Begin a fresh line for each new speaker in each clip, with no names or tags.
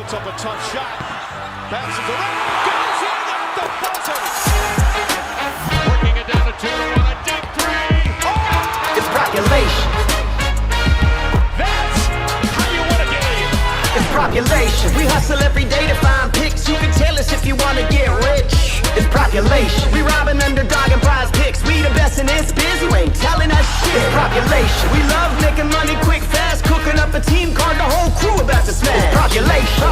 puts up a tough shot. Bounces around, goes in at the buzzer. Working it down to 2 on a deep three. Oh!
It's population.
That's how you win a game.
It's population. We hustle every day to find picks. You can tell us if you want to get rich. It's population. We robbing Underdog and PrizePicks. We the best in this biz. You ain't telling us shit. It's population. We love making money quick, fast. Cooking up a team card. The whole crew about to smash. It's population.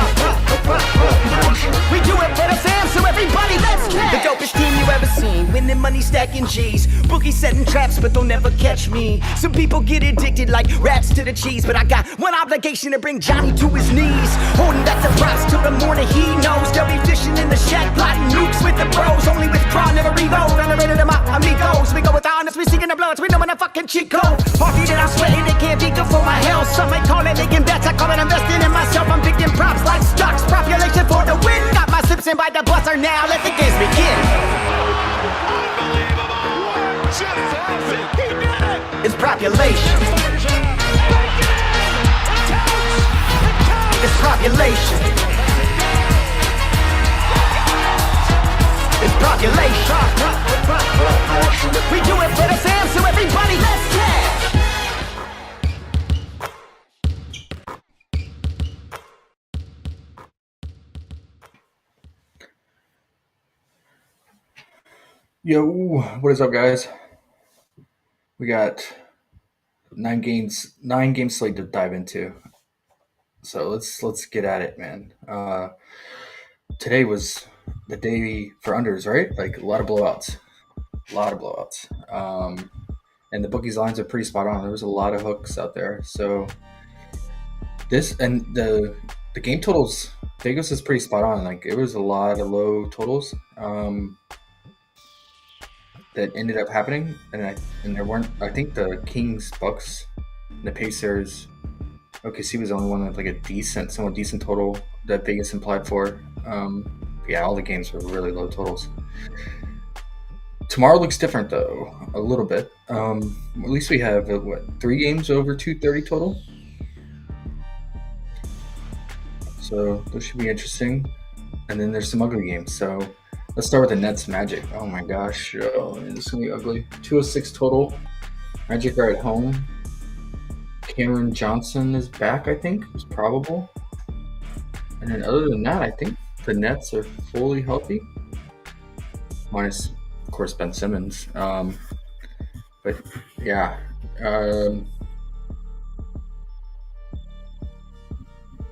We do it for the fam, so everybody let's cash. The dopest team you ever seen. Winning money, stacking G's. Bookies setting traps, but they'll never catch me. Some people get addicted like rats to the cheese, but I got one obligation to bring Johnny to his knees. Holding back the props till the morning he knows. They'll be fishing in the shack, plotting nukes with the pros. Only with fraud, never reload. Underrated them out, amigos. We go with honest, we seeking the bloods. We know when the fucking cheat code. Party that I'm sweating, it can't be good for my health. Some may call it making bets, I call it investing in myself. I'm picking props like stocks, population for the win. Got my sips in by the buzzer now, let the games begin.
Unbelievable. Just happened. He did it.
It's population. It's population. It's population. We do it for the fam, so everybody let's cash.
Yo, what is up, guys? We got 9 game slate to dive into. So let's get at it, man. Today was the day for unders, right? Like a lot of blowouts. And the bookies lines are pretty spot on. There was a lot of hooks out there. So this and the game totals, Vegas is pretty spot on. Like it was a lot of low totals. That ended up happening, and there weren't. I think the Kings, Bucks, and the Pacers, OKC was the only one with like a somewhat decent total that Vegas implied for. Yeah, all the games were really low totals. Tomorrow looks different though, a little bit. At least we have 3 games over 230 total. So those should be interesting. And then there's some ugly games. So let's start with the Nets Magic. Oh my gosh, this is gonna be ugly. 206 total. Magic are at home. Cameron Johnson is back, I think. It's probable. And then other than that, I think the Nets are fully healthy. Minus, of course, Ben Simmons. But yeah. Do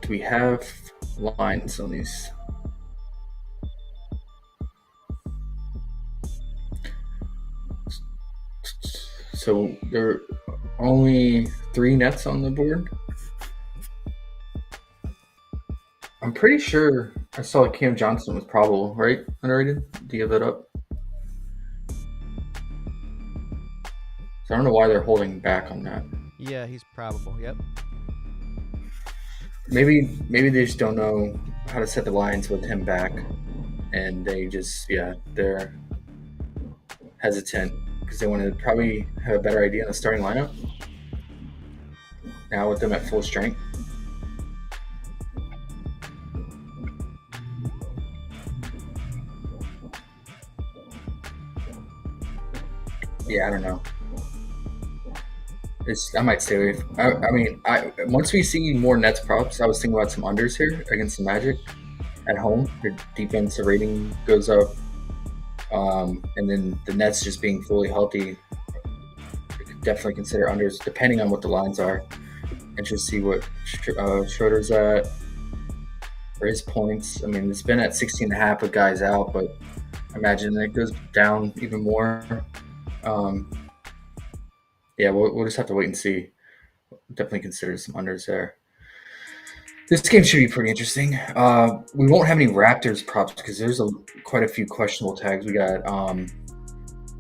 we have lines on these? So there are only 3 Nets on the board. I'm pretty sure I saw that Cam Johnson was probable, right? Underrated? Do you have that up? So I don't know why they're holding back on that.
Yeah, he's probable. Yep.
Maybe they just don't know how to set the lines with him back, and they just they're hesitant because they want to probably have a better idea on the starting lineup now with them at full strength. Yeah, I don't know. I might stay away. I mean, once we see more Nets props, I was thinking about some unders here against the Magic at home. Their defensive rating goes up, and then the Nets just being fully healthy. You could definitely consider unders, depending on what the lines are, and just see what Schroeder's at for his points. I mean, it's been at 16.5 with guys out, but I imagine it goes down even more. Yeah, we'll just have to wait and see. Definitely consider some unders there. This game should be pretty interesting. We won't have any Raptors props because there's quite a few questionable tags. We got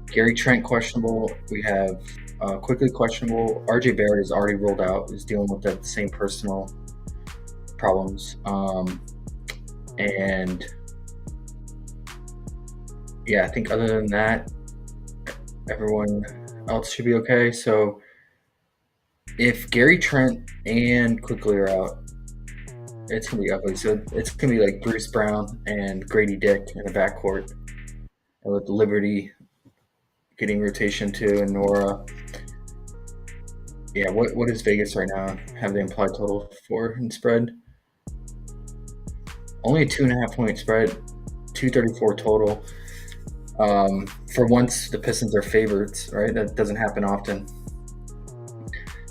Gary Trent questionable. We have Quickly questionable. RJ Barrett is already rolled out. Is dealing with the same personal problems. And yeah, I think other than that, everyone else should be okay. So if Gary Trent and Quickly are out, it's gonna be ugly. So it's gonna be like Bruce Brown and Grady Dick in the backcourt, and with Liberty getting rotation too, and Nora. Yeah, what is Vegas right now? Have the implied total for in spread? Only a 2.5 point spread, 234 total. For once, the Pistons are favorites, right? That doesn't happen often.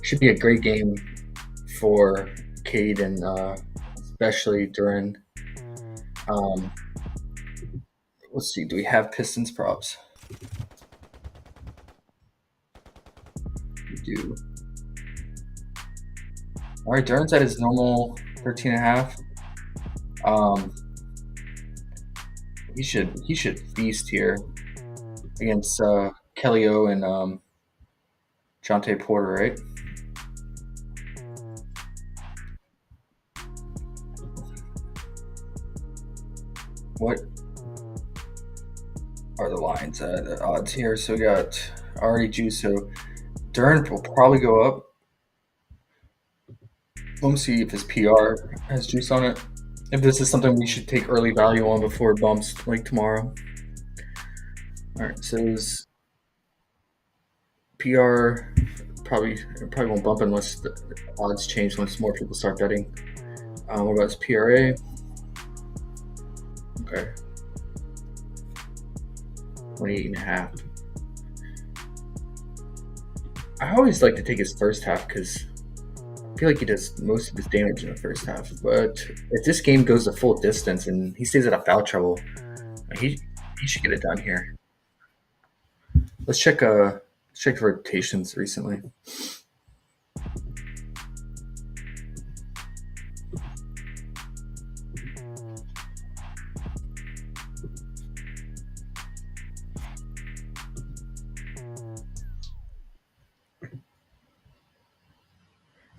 Should be a great game for Cade and especially during. Let's see. Do we have Pistons props? We do. All right, Duran's at his normal 13.5. He should feast here against Kelly O and Jonte Porter, right? What are the lines at odds here? So we got already juice. So Duran will probably go up. Let me see if his PR has juice on it. If this is something we should take early value on before it bumps like tomorrow. All right, so his PR probably won't bump unless the odds change once more people start betting. What about his PRA? Okay, 28.5. I always like to take his first half because I feel like he does most of his damage in the first half. But if this game goes the full distance and he stays out of foul trouble, he should get it done here. Let's check rotations recently.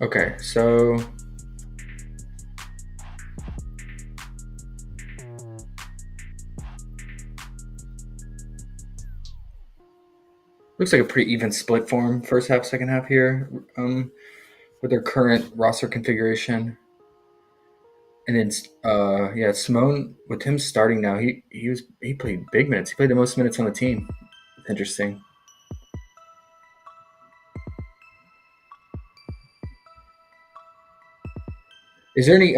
Okay, so looks like a pretty even split for him, first half, second half here, with their current roster configuration. And then, Simone, with him starting now, he played big minutes. He played the most minutes on the team. Interesting. Is there any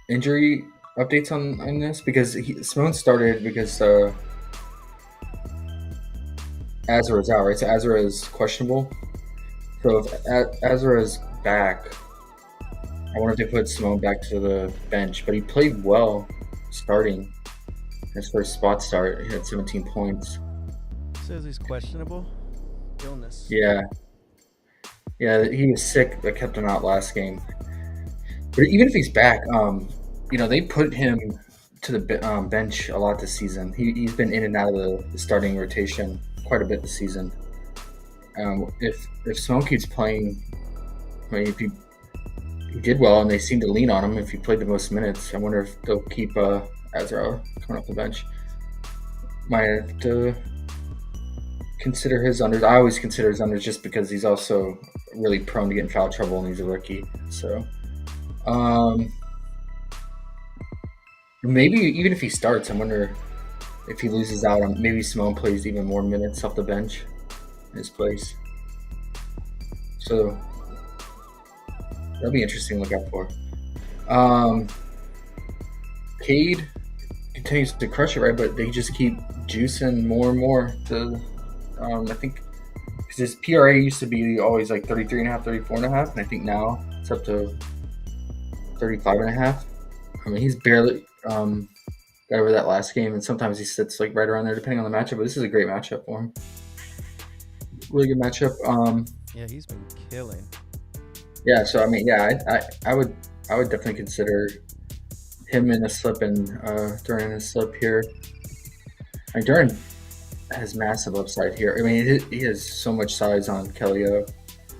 injury updates on this? Because Simone started because Azra is out, right? So Azra is questionable. So if Azra is back, I wonder if they put Simone back to the bench. But he played well starting his first spot start. He had 17 points.
Says he's questionable. Illness.
Yeah, he was sick. That kept him out last game. But even if he's back, they put him to the bench a lot this season. He's been in and out of the starting rotation quite a bit this season. If Simone keeps playing, I mean, if he did well and they seem to lean on him, if he played the most minutes, I wonder if they'll keep Azra coming off the bench. Might have to consider his unders. I always consider his unders just because he's also really prone to get in foul trouble and he's a rookie. So. Maybe even if he starts, I wonder if he loses out on maybe Simone plays even more minutes off the bench in his place. So that'll be interesting to look out for. Cade continues to crush it, right? But they just keep juicing more and more to I think because his PRA used to be always like 33.5, 34.5, and I think now it's up to 35.5. I mean, he's barely got over that last game, and sometimes he sits like right around there depending on the matchup. But this is a great matchup for him. Really good matchup.
Yeah, he's been killing.
Yeah, so I mean, I would definitely consider him in a slip and Duran in a slip here. I mean, Duran has massive upside here. I mean, he has so much size on Kelly O,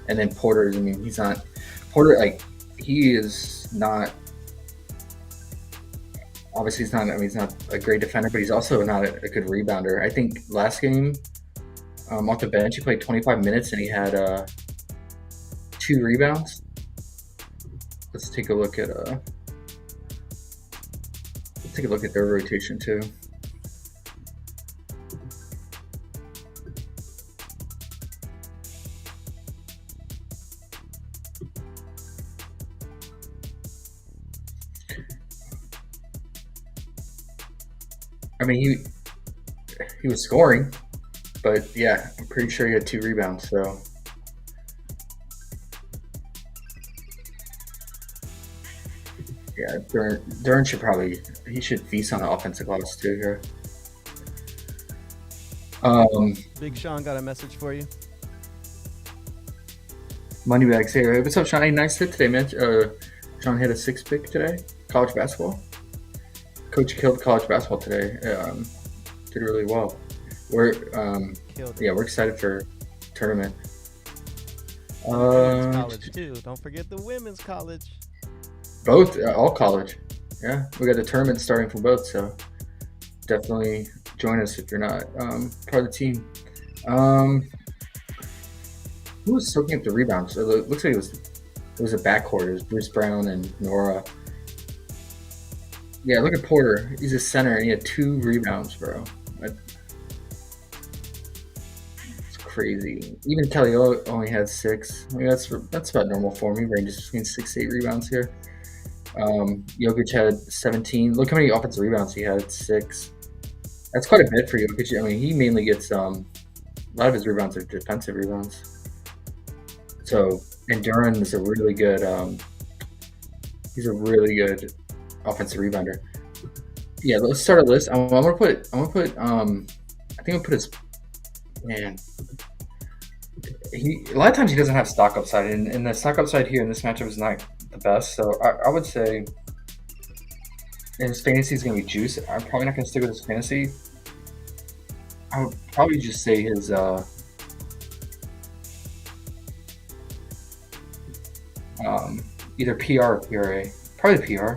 and then Porter. I mean, he's not Porter like. He is not. Obviously, he's not. I mean, he's not a great defender, but he's also not a good rebounder. I think last game, off the bench, he played 25 minutes and he had 2 rebounds. Let's take a look at take a look at their rotation too. I mean, he was scoring, but yeah, I'm pretty sure he had 2 rebounds. So yeah, Duran should feast on the offensive glass too here.
Big Sean got a message for you.
Moneybags here. Hey, what's up, Sean? Hey, nice hit today, man. Sean hit a 6 pick today. College basketball. Coach killed college basketball today. Did really well. We're excited for tournament.
Women's college too. Don't forget the women's college.
Both, all college. Yeah, we got the tournament starting for both, so definitely join us if you're not part of the team. Who was soaking up the rebounds? It looks like it was a backcourt. It was Bruce Brown and Nora. Yeah, look at Porter. He's a center and he had 2 rebounds, bro. It's crazy. Even Kelly only had 6. I mean, that's about normal for me. Ranges between 6 to 8 rebounds here. Jokic had 17. Look how many offensive rebounds he had. 6. That's quite a bit for Jokic. I mean, he mainly gets a lot of his rebounds are defensive rebounds. So, and Duran is a really good. He's a really good offensive rebounder. Yeah, let's start a list. I'm gonna put. I think I'll put his man. A lot of times he doesn't have stock upside, and the stock upside here in this matchup is not the best. So I would say his fantasy is gonna be juice. I'm probably not gonna stick with his fantasy. I would probably just say his either PR or PRA. Probably PR.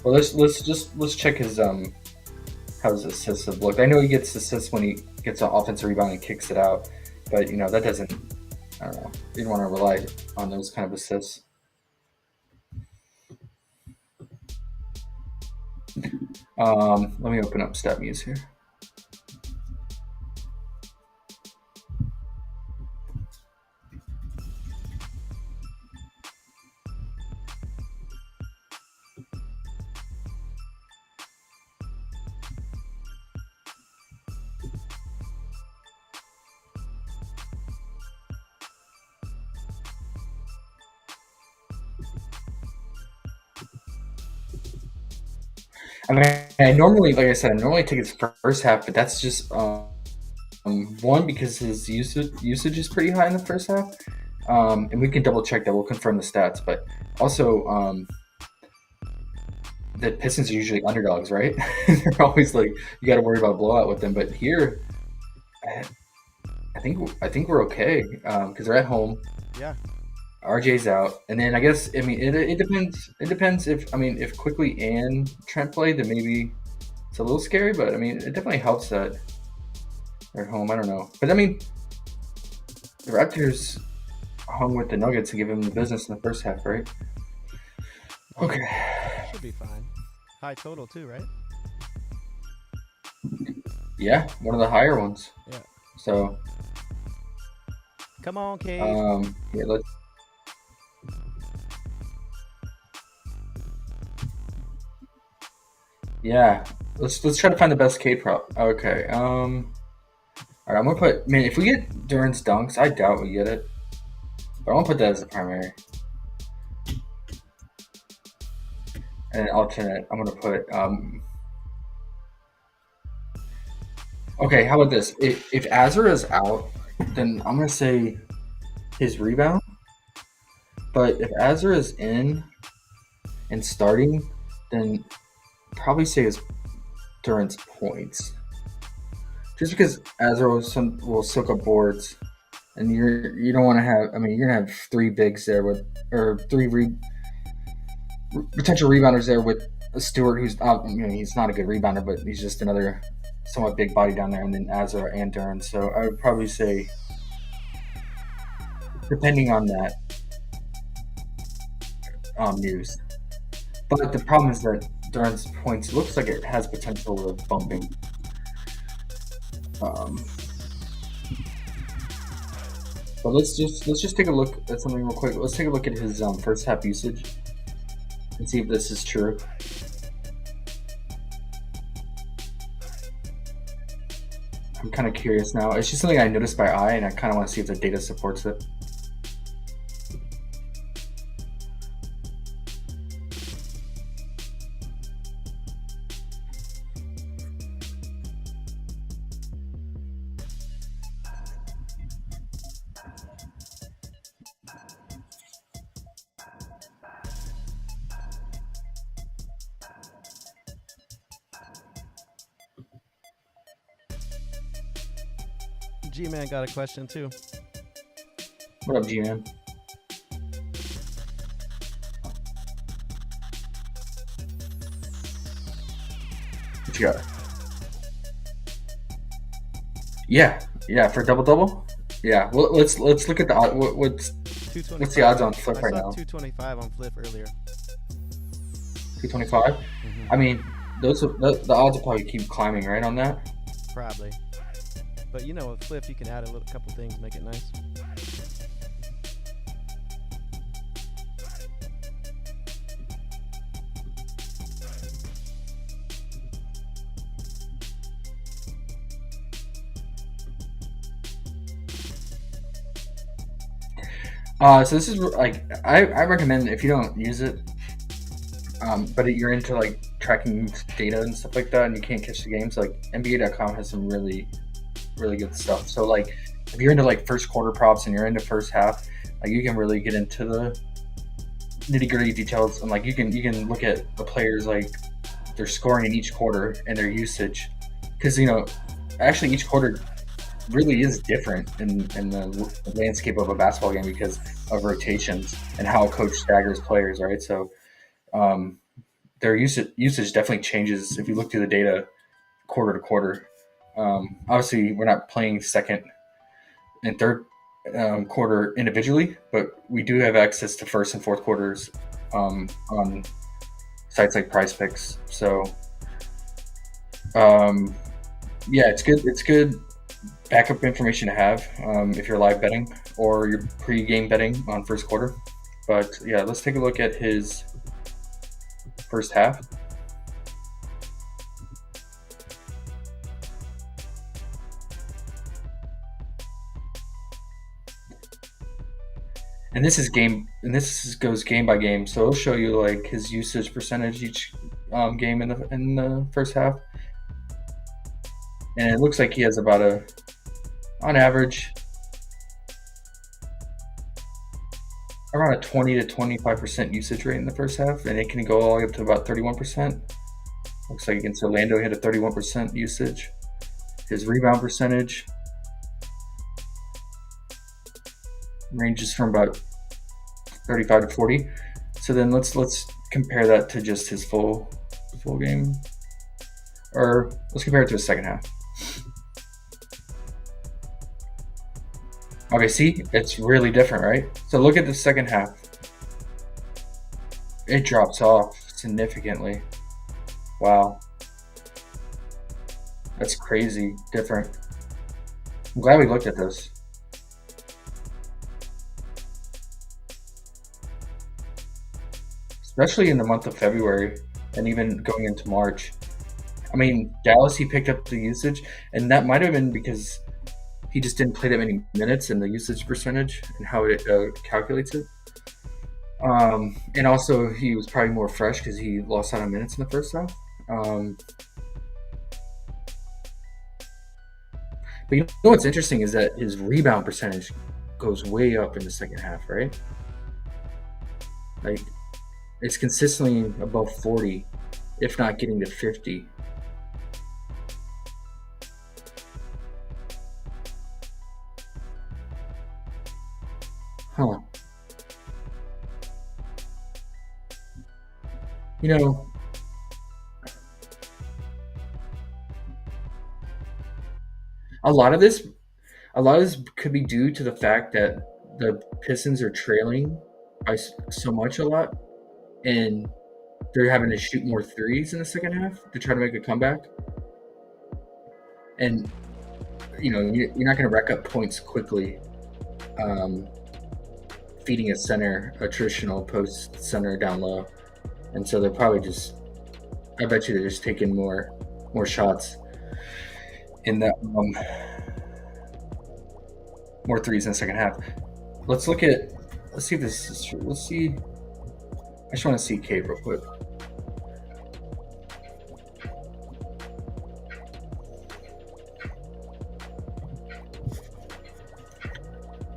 Well, let's check his how his assists have looked. I know he gets assists when he gets an offensive rebound and kicks it out, but that doesn't. I don't know. You don't want to rely on those kind of assists. Let me open up StatMuse here. I mean, I normally, like I said, I normally take his first half, but that's just one because his usage is pretty high in the first half, and we can double check that. We'll confirm the stats, but also the Pistons are usually underdogs, right? They're always like you got to worry about blowout with them, but here, I think we're okay because they're at home.
Yeah.
RJ's out, and then I guess it depends. It depends if Quickly and Trent play, then maybe it's a little scary. But it definitely helps that they're at home. I don't know, but the Raptors hung with the Nuggets and give them the business in the first half, right? Okay,
Should be fine. High total too, right?
yeah, one of the higher ones.
Yeah.
So
come on, Cade.
yeah, let's. Yeah, let's try to find the best Cade prop. Okay. All right, I'm gonna put. Man, if we get Duran's dunks, I doubt we get it. But I'm gonna put that as the primary. And an alternate, I'm gonna put. Okay, how about this? If Azra is out, then I'm gonna say his rebound. But if Azra is in and starting, then probably say his Duran's points. Just because Azra will soak up boards, and you don't want to have. You're gonna have 3 bigs there or 3 potential rebounders there with Stewart, who's he's not a good rebounder, but he's just another somewhat big body down there, and then Azra and Duran. So I would probably say, depending on that news, But the problem is that Durant's points looks like it has potential of bumping. But let's just take a look at something real quick. Let's take a look at his first half usage and see if this is true. I'm kind of curious now. It's just something I noticed by eye, and I kind of want to see if the data supports it.
G-Man got a question too.
What up, G-Man? What you got? Yeah, for double. Yeah, well, let's look at the what's the odds on Fliff right now?
225 on Fliff earlier.
225. I mean, the odds will probably keep climbing, right, on that?
Probably. But you know, with Fliff, you can add a couple things, make it nice.
So this is like I recommend if you don't use it, but you're into like tracking data and stuff like that, and you can't catch the games. Like NBA.com has some really good stuff. So like if you're into like first quarter props and you're into first half, like you can really get into the nitty-gritty details, and like you can look at the players, like their scoring in each quarter and their usage, because actually each quarter really is different in the landscape of a basketball game because of rotations and how a coach staggers players, right? So their usage definitely changes if you look through the data quarter to quarter. Obviously, we're not playing second and third quarter individually, but we do have access to first and fourth quarters on sites like PrizePicks. So, yeah, it's good. It's good backup information to have if you're live betting or you're pre-game betting on first quarter. But yeah, let's take a look at his first half. And this is goes game by game, so it'll show you like his usage percentage each game in the first half, and it looks like he has about on average around a 20 to 25% usage rate in the first half, and it can go all the way up to about 31%. Looks like against Orlando he had a 31% usage. His rebound percentage ranges from about 35 to 40. So then let's compare that to just his full game, or let's compare it to his second half. Okay, see, it's really different, right? So look at the second half. It drops off significantly. Wow. That's crazy different. I'm glad we looked at this. Especially in the month of February and even going into March. I mean, Dallas, he picked up the usage, and that might have been because he just didn't play that many minutes and the usage percentage and how it calculates it. And also, he was probably more fresh because he lost out on minutes in the first half. But you know what's interesting is that his rebound percentage goes way up in the second half, right? Like, it's consistently above 40, if not getting to 50. Huh. You know, a lot of this could be due to the fact that the Pistons are trailing by so much a lot, and they're having to shoot more threes in the second half to try to make a comeback. And, you're not going to rack up points quickly feeding a traditional post center down low. And so they're probably I bet you they're just taking more shots in that, more threes in the second half. Let's see if this is true. Let's see. I just want to see Cade real quick.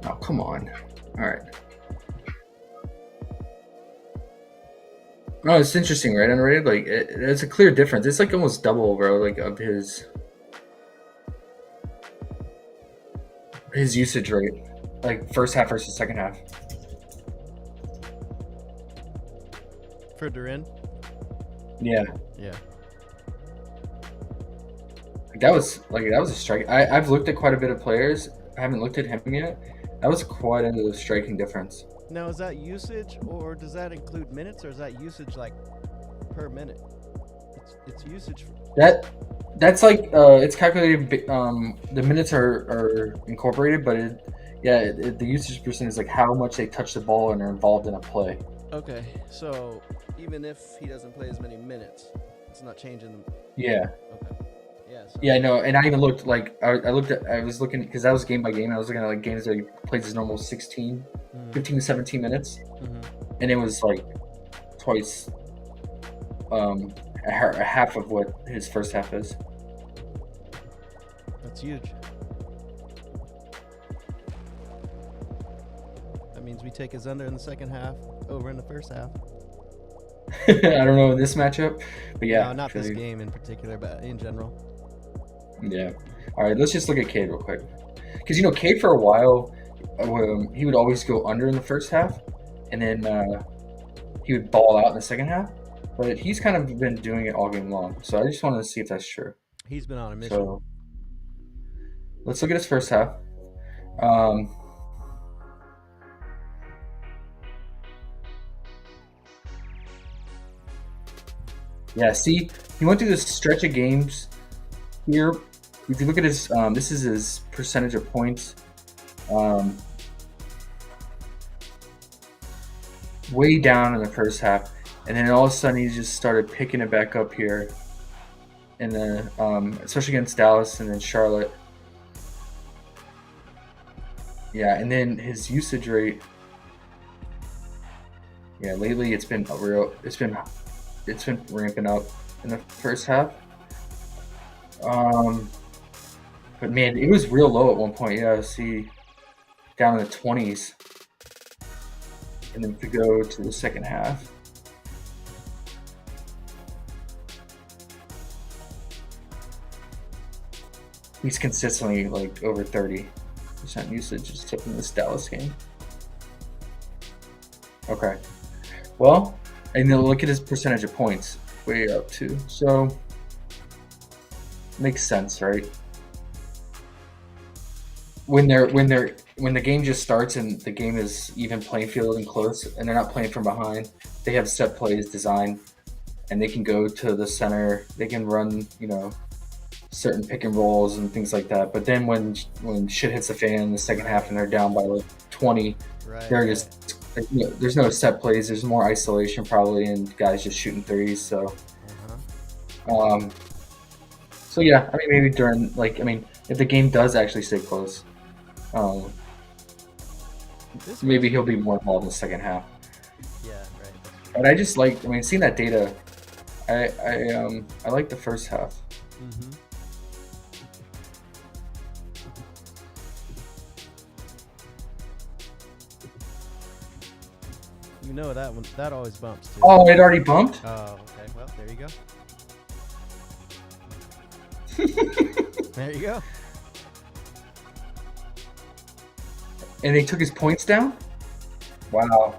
Oh, come on. All right. Oh, it's interesting, right? Underrated. Like, it's a clear difference. It's like almost double, bro. Like of his usage rate, like first half versus second half.
For Duran?
Yeah.
Yeah.
That was a strike. I've looked at quite a bit of players. I haven't looked at him yet. That was quite a striking difference.
Now, is that usage, or does that include minutes, or is that usage like per minute? It's usage.
That's like it's calculated. The minutes are incorporated, but the usage percent is like how much they touch the ball and are involved in a play.
Okay, so even if he doesn't play as many minutes, it's not changing the.
Yeah.
Okay. Yeah. So
Yeah, no, and I even looked I was looking because that was game by game. I was looking at like games that he plays his normal 15 to 17 minutes, and it was like twice, a half of what his first half is.
That's huge. That means we take his under in the second half, over in the first half.
I don't know in this matchup, but yeah.
No, not this game in particular, but in general.
Yeah. All right, let's just look at Cade real quick. Because, Cade for a while, he would always go under in the first half, and then he would ball out in the second half. But he's kind of been doing it all game long. So I just wanted to see if that's true.
He's been on a mission.
So let's look at his first half. Yeah, see, he went through this stretch of games here. If you look at his, this is his percentage of points. Way down in the first half, and then all of a sudden he just started picking it back up here, in the especially against Dallas and then Charlotte. Yeah, and then his usage rate. Yeah, lately it's been ramping up in the first half. But man, it was real low at one point. Yeah, see, down in the 20s. And then to go to the second half. He's consistently like over 30% usage except in this Dallas game. Okay. Well, and then look at his percentage of points. Way up too. So makes sense, right? When the game just starts and the game is even playing field and close, and they're not playing from behind, they have set plays designed, and they can go to the center. They can run, certain pick and rolls and things like that. But then when shit hits the fan in the second half and they're down by like 20, they're just there's no set plays. There's more isolation probably, and guys just shooting threes. So, so yeah, I mean maybe during if the game does actually stay close. Maybe he'll be more involved in the second half.
Yeah, right.
But I just seeing that data, I like the first half.
Mm-hmm. That always bumps too.
Oh, it already bumped?
Oh, okay. Well, there you go. There you go.
And they took his points down? Wow.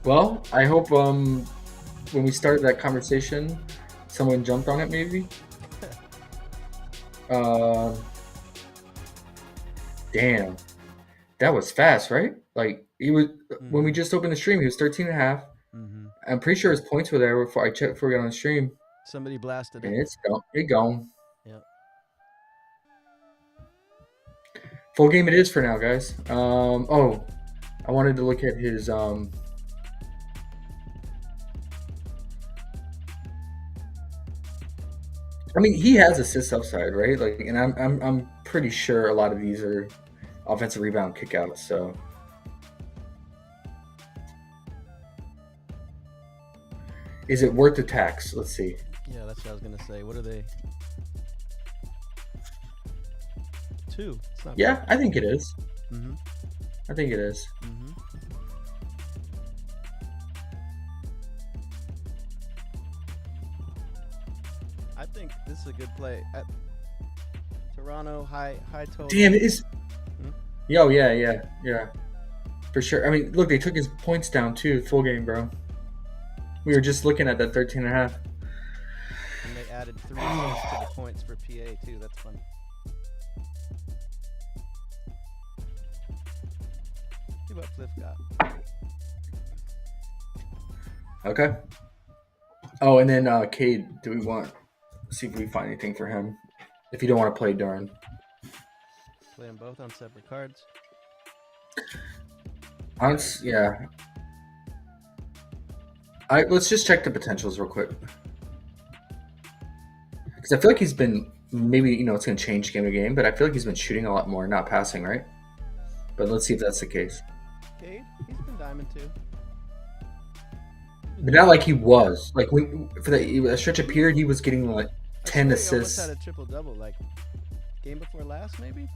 Well, I hope when we start that conversation, someone jumped on it maybe. Damn. That was fast, right? Like he was when we just opened the stream, he was 13.5. I'm pretty sure his points were there before I checked before we got on the stream.
Somebody blasted
And
it.
it's gone. It gone.
Yep.
Full game it is for now, guys. Oh, I wanted to look at his I mean, he has assist upside, right? Like, and I'm pretty sure a lot of these are offensive rebound kickouts. So, is it worth the tax? Let's see.
Yeah, that's what I was gonna say. What are they? 2. It's not
Yeah, I think it is.
Mm-hmm.
I think it is.
Mm-hmm. I think this is a good play. At Toronto, high total.
Damn, it is.
Hmm?
Yo, yeah, for sure. I mean, look, they took his points down too. Full game, bro. We were just looking at that 13 and a half.
And they added 3 assists to the points for PA too. That's funny. See what Fliff got.
Okay. Oh, and then Cade, do we want? See if we find anything for him. If you don't want to play Darn.
Play them both on separate cards.
Yeah. Let's just check the potentials real quick. Because I feel like he's been, maybe, it's going to change game to game, but I feel like he's been shooting a lot more, not passing, right? But let's see if that's the case.
Cade, he's been diamond too.
But not like he was. Like, for that stretch of period, he was getting like 10
I swear
assists.
He almost had a triple-double, like game before last, maybe?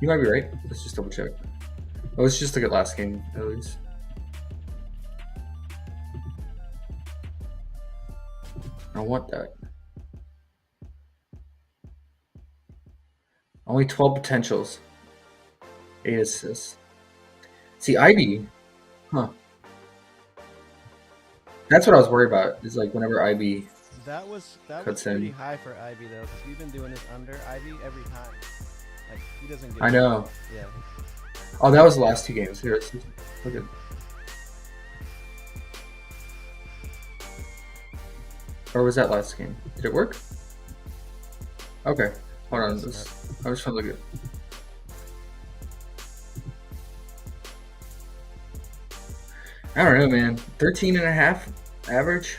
You might be right. Let's just double check. Let's just look at last game, at least. I don't want that. Only 12 potentials. 8 assists. See, IB. Huh. That's what I was worried about. Is like whenever IB.
That was
Cuts
pretty
in.
high for Ivy though, because we've been doing this under Ivy every time. Like he doesn't get.
I know.
Yeah.
Oh, that was the last 2 games. Here, look at. Or was that last game? Did it work? Okay. Hold on. I was just trying to look at. I don't know, man. 13 and a half average.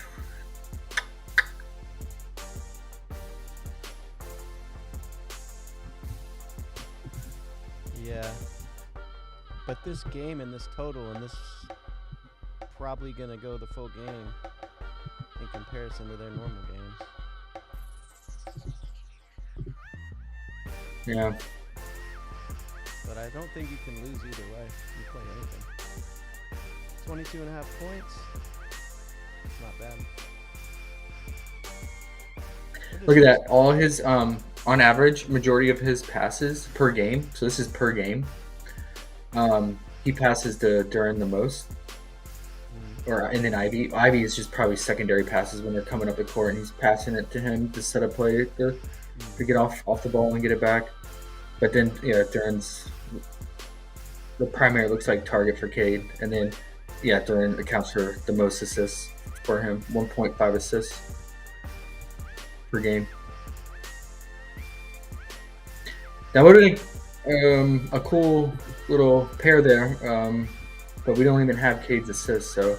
Yeah. But this game and this total and this probably gonna go the full game in comparison to their normal games.
Yeah.
But I don't think you can lose either way. You play anything. 22 and a half points. It's not bad.
Look at that. All his on average, majority of his passes per game. So this is per game. He passes to Duran the most. And then Ivy. Ivy is just probably secondary passes when they're coming up the court and he's passing it to him to set up play to get off the ball and get it back. But then Duran's the primary looks like target for Cade, and then Duran accounts for the most assists for him, 1.5 assists per game. That would have been a cool little pair there, but we don't even have Cade's assists, so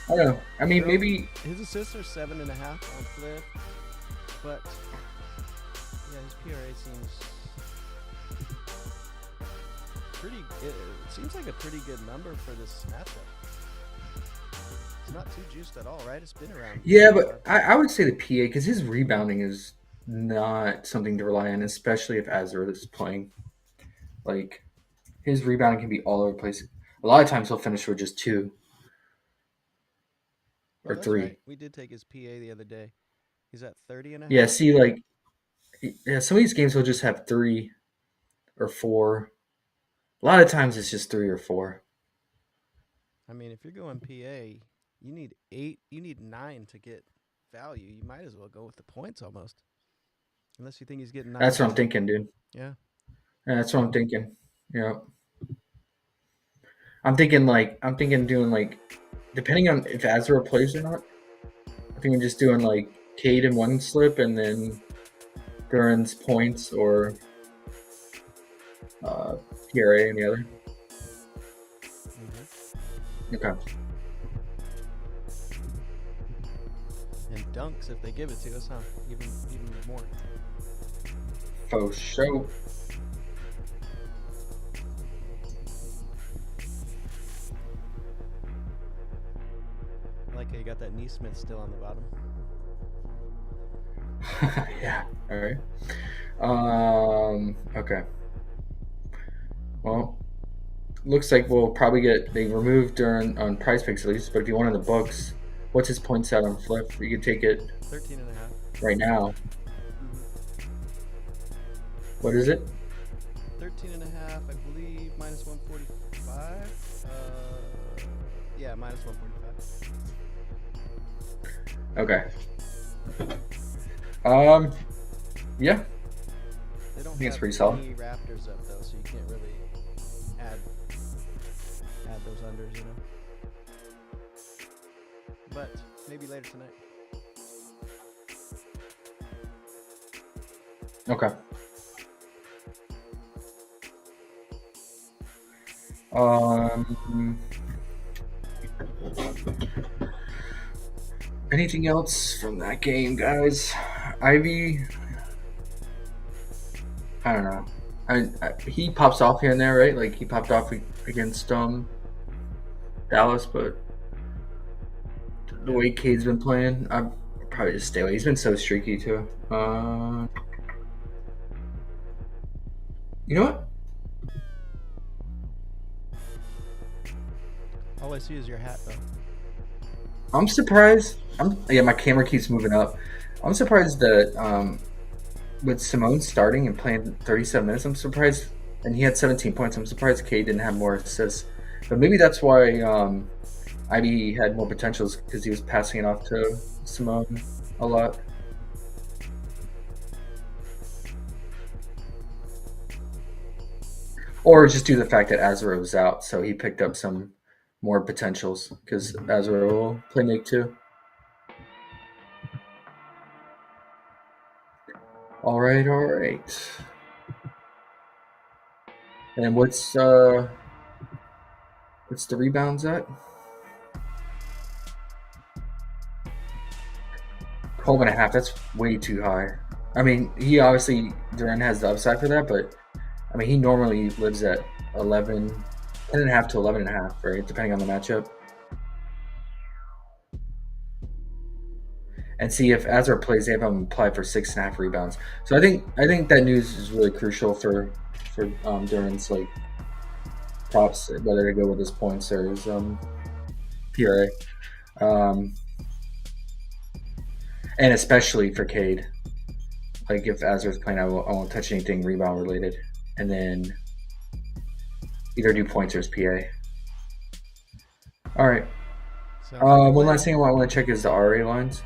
I don't know. I mean, maybe
his assists are 7.5 on Fliff, but his PRA seems pretty. It seems like a pretty good number for this matchup. It's not too juiced at all, right? It's been around.
Yeah, but I would say the PA because his rebounding is not something to rely on, especially if Azure is playing. Like his rebounding can be all over the place. A lot of times he'll finish with just 2 or 3.
Right. We did take his PA the other day. He's at 30 and a half.
Yeah, see, like, some of these games will just have 3 or 4. A lot of times it's just 3 or 4.
I mean, if you're going PA, you need 8. You need 9 to get value. You might as well go with the points almost. Unless you think he's getting
That's what I'm
9.
thinking, dude.
Yeah.
Yeah, that's what I'm thinking. Yeah. I'm thinking doing like, depending on if Azra plays or not. I think I'm just doing like Cade in one slip and then Duran's points or PRA in the other. Okay.
And dunks if they give it to us, huh? Even more.
For sure.
I like how you got that Neesmith still on the bottom.
Yeah. All right. Okay. Well, looks like we'll probably get they removed Duran on PrizePicks at least. But if you want in the books, what's his points at on Fliff? You can take it
13.5.
right now. What is it?
13.5, I believe, minus 145. Yeah, minus 145.
Okay. Yeah.
They don't
I think it's
have
pretty solid.
any Raptors up though, so you can't really add those unders, you know. But maybe later tonight.
Okay. Anything else from that game, guys? Ivy, I don't know. He pops off here and there, right? Like he popped off against Dallas, but the way Cade's been playing, I'd probably just stay away. He's been so streaky too. You know what?
All I see is your hat though.
I'm surprised. My camera keeps moving up. I'm surprised that with Simone starting and playing 37 minutes, I'm surprised, and he had 17 points. I'm surprised Cade didn't have more assists. But maybe that's why Ivy had more potentials because he was passing it off to Simone a lot. Or just due to the fact that Azra was out, so he picked up some more potentials because Azra will play make too. All right. And what's the rebounds at? 12.5. That's way too high. I mean, he obviously Duran has the upside for that, but I mean, he normally lives at 10.5 to 11.5, right? Depending on the matchup. And see if Azra plays, they have him apply for 6.5 rebounds. So I think that news is really crucial for Duran's like props, whether to go with his points or his PRA, and especially for Cade. Like if Azra's playing, I won't touch anything rebound related, and then either do points or his PA. All right. One last thing I want to check is the RA lines.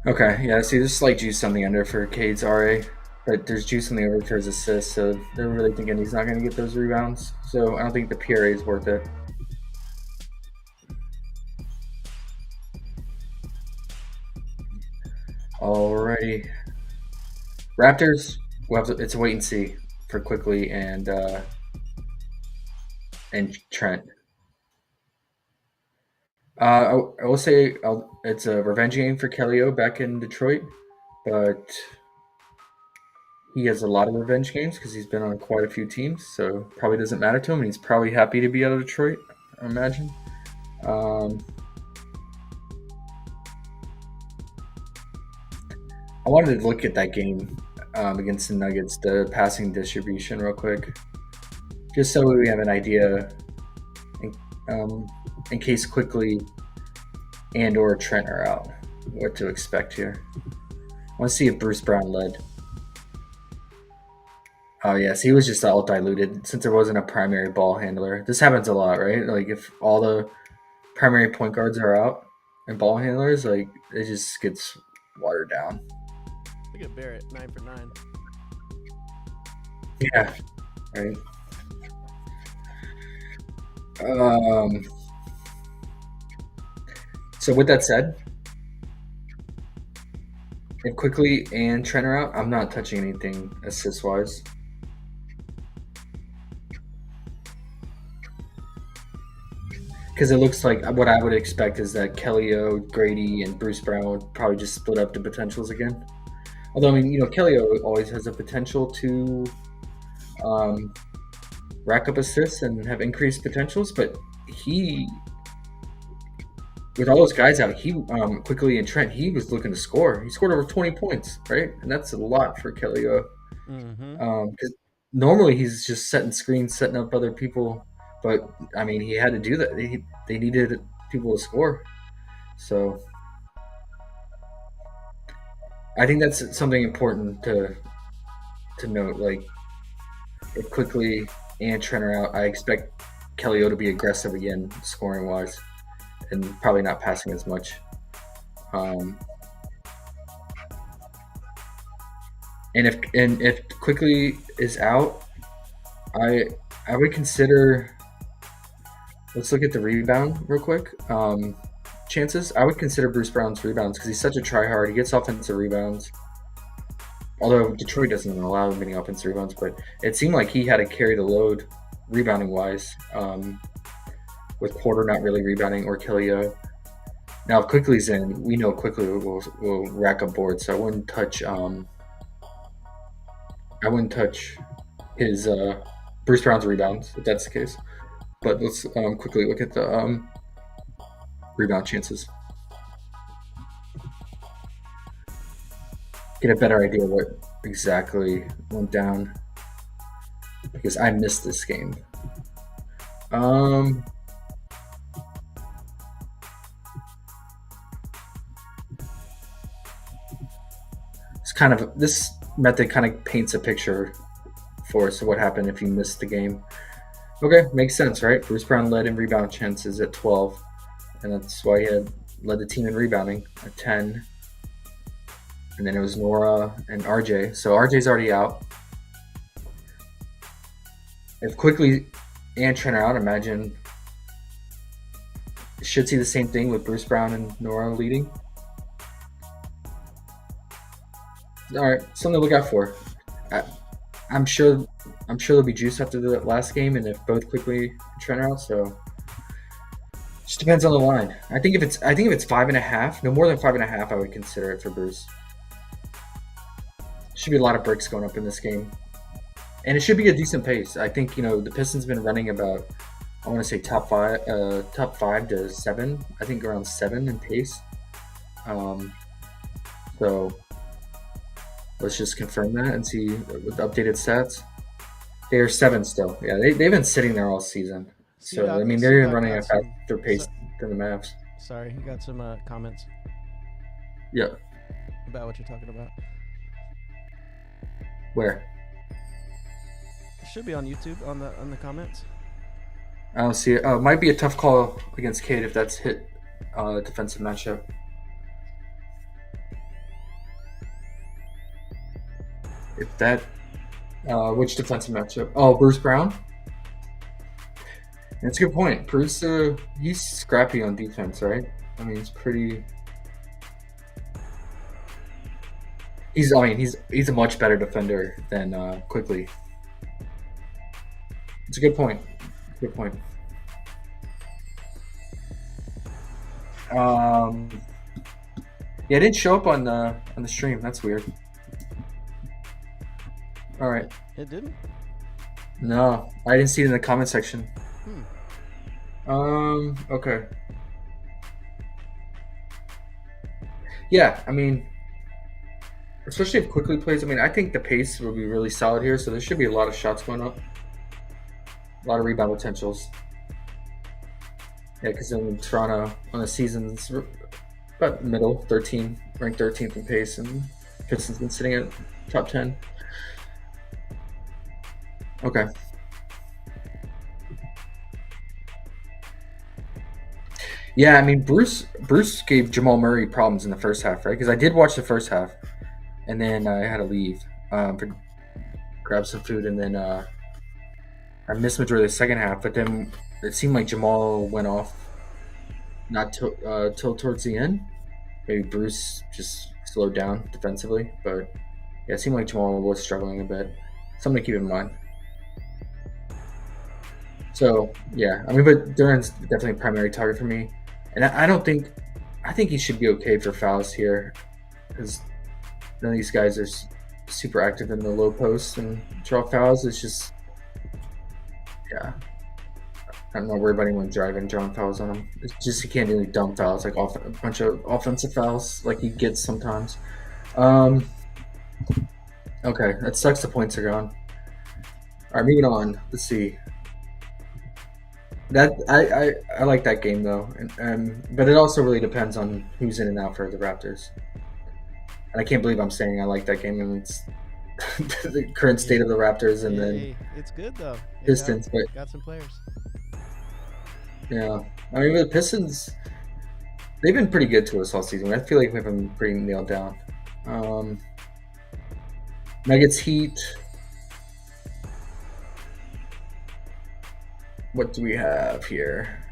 Okay, yeah, see, there's slight juice on the under for Cade's RA, but there's juice on the over for his assists, so they're really thinking he's not going to get those rebounds. So I don't think the PRA is worth it. Alrighty. Raptors, it's a wait and see for Quickly and Trent. I will say it's a revenge game for Kellyo back in Detroit, but he has a lot of revenge games because he's been on quite a few teams, so probably doesn't matter to him, and he's probably happy to be out of Detroit, I imagine. I wanted to look at that game against the Nuggets, the passing distribution real quick, just so we have an idea in case Quickly and or Trent are out, what to expect here. want to see if Bruce Brown led. Oh, yes, he was just all diluted since there wasn't a primary ball handler. This happens a lot, right? Like, if all the primary point guards are out and ball handlers, like, it just gets watered down.
Look at Barrett, 9 for 9.
Yeah, right. So with that said, if Quickly and Trent are out, I'm not touching anything assist-wise. Because it looks like what I would expect is that Kelly O, Grady, and Bruce Brown would probably just split up the potentials again. Although, I mean, Kelly O always has the potential to rack up assists and have increased potentials, but with all those guys out, he Quickly and Trent, he was looking to score. He scored over 20 points, right? And that's a lot for Kelly O. Because normally he's just setting screens, setting up other people. But, I mean, he had to do that. They needed people to score. So, I think that's something important to note. Like, if Quickly and Trent are out, I expect Kelly O to be aggressive again, scoring-wise, and probably not passing as much. And if Quickly is out, I would consider. Let's look at the rebound real quick. Chances. I would consider Bruce Brown's rebounds because he's such a tryhard. He gets offensive rebounds. Although Detroit doesn't allow many offensive rebounds, but it seemed like he had to carry the load rebounding-wise, with Porter not really rebounding or Kelly O. Now, if Quickly's in, we know Quickly will rack up boards, so I wouldn't touch his Bruce Brown's rebounds if that's the case. But let's quickly look at the rebound chances. Get a better idea of what exactly went down because I missed this game. This method kind of paints a picture for us of what happened if you missed the game. Okay, makes sense, right? Bruce Brown led in rebound chances at 12, and that's why he had led the team in rebounding at 10. And then it was Nora and RJ. So RJ's already out. If Quickly and Trent are out, imagine should see the same thing with Bruce Brown and Nora leading. All right, something to look out for. I'm sure there'll be juice after the last game, and if both Quickly and Trent are out, so just depends on the line. I think if it's 5.5, no more than 5.5, I would consider it for Bruce. Should be a lot of bricks going up in this game, and it should be a decent pace. I think the Pistons been running about, I want to say top 5 to 7. I think around 7 in pace. So let's just confirm that and see with the updated stats. They are 7 still. Yeah, they've been sitting there all season. So I mean, they're even running at a faster pace than the Mavs.
Sorry, you got some comments.
Yeah.
About what you're talking about.
Where?
It should be on YouTube on the comments.
I don't see it. Oh, it might be a tough call against Cade if that's hit defensive matchup. If that, which defensive matchup? Oh, Bruce Brown. That's a good point. Bruce, he's scrappy on defense, right? I mean, he's pretty. He's a much better defender than Quickly. It's a good point. Good point. Yeah, it didn't show up on the stream. That's weird. All right.
It didn't?
No, I didn't see it in the comment section. Okay. Yeah, I mean, especially if Quickly plays. I mean, I think the pace will be really solid here, so there should be a lot of shots going up. A lot of rebound potentials. Yeah, because in Toronto on the season's about middle, ranked 13th in pace, and Pistons been sitting at top 10. Okay. Yeah, I mean Bruce gave Jamal Murray problems in the first half, right? Because I did watch the first half, and then I had to leave to grab some food, and then I missed majority of the second half. But then it seemed like Jamal went off, not till towards the end. Maybe Bruce just slowed down defensively, but yeah, it seemed like Jamal was struggling a bit. Something to keep in mind. So yeah, I mean, but Duran's definitely a primary target for me, and I think he should be okay for fouls here, because none of these guys are super active in the low post and draw fouls. It's just, yeah, I'm not worried about anyone driving drawing fouls on him. It's just he can't do any dumb fouls, like a bunch of offensive fouls like he gets sometimes. Okay, that sucks. The points are gone. All right, moving on. Let's see. That I like that game though, but it also really depends on who's in and out for the Raptors. And I can't believe I'm saying I like that game, and it's the current state of the Raptors and then
it's good though.
Pistons, but
got some players.
Yeah, I mean, with the Pistons, they've been pretty good to us all season. I feel like we have them pretty nailed down. Nuggets, Heat. What do we have here?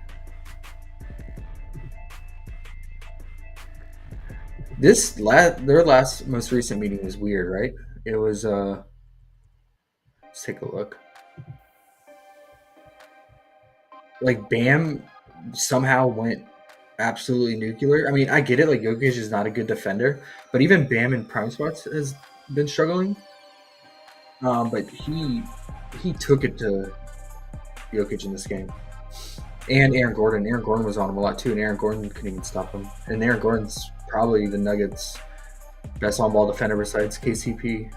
Their last most recent meeting was weird, right? It was let's take a look. Like Bam somehow went absolutely nuclear. I mean, I get it. Like Jokic is not a good defender, but even Bam in prime spots has been struggling. But he took it to Jokic in this game, and Aaron Gordon. Aaron Gordon was on him a lot too, and Aaron Gordon couldn't even stop him. And Aaron Gordon's probably the Nuggets' best on-ball defender besides KCP.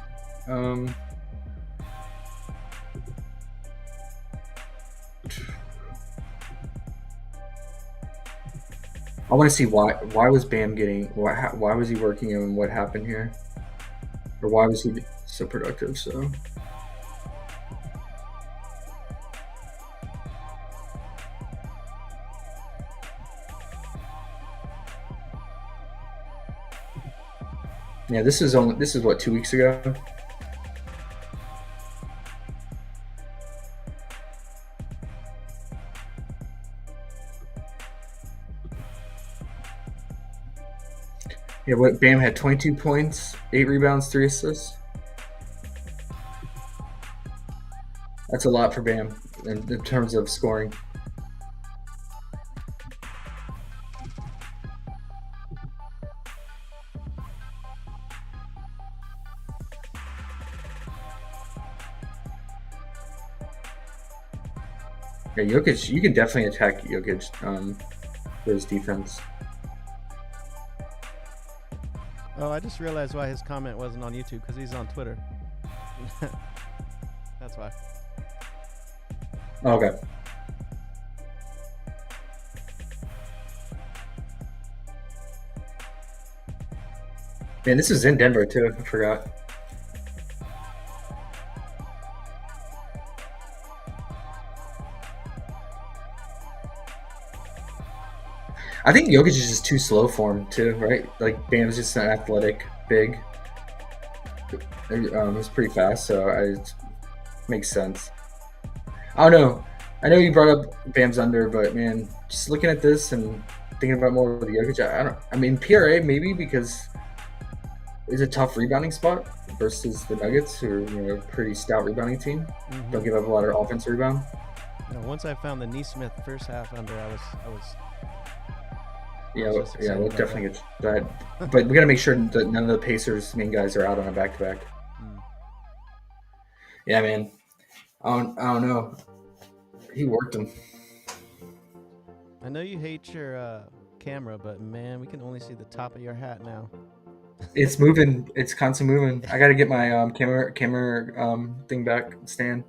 I want to see why was Bam getting why was he working and what happened here, or why was he so productive? So. Yeah, this is what, 2 weeks ago. Yeah, what Bam had 22 points, 8 rebounds, 3 assists. That's a lot for Bam in terms of scoring. Yeah, Jokic, you can definitely attack Jokic for his defense.
Oh, I just realized why his comment wasn't on YouTube, because he's on Twitter. That's why.
Okay. Man, this is in Denver too. I forgot. I think Jokic is just too slow for him too, right? Like Bam's just an athletic big. He's pretty fast, so it makes sense. I don't know. I know you brought up Bam's under, but man, just looking at this and thinking about more of the Jokic, I mean, PRA maybe because it's a tough rebounding spot versus the Nuggets, who are a pretty stout rebounding team. Mm-hmm. Don't give up a lot of offensive rebound.
Once I found the Neesmith first half under, I was.
Yeah, we'll definitely get that. But we got to make sure that none of the Pacers' main guys are out on a back-to-back. Yeah, man. I don't know. He worked them.
I know you hate your camera, but man, we can only see the top of your hat now.
It's moving. It's constantly moving. I got to get my camera thing back, stand.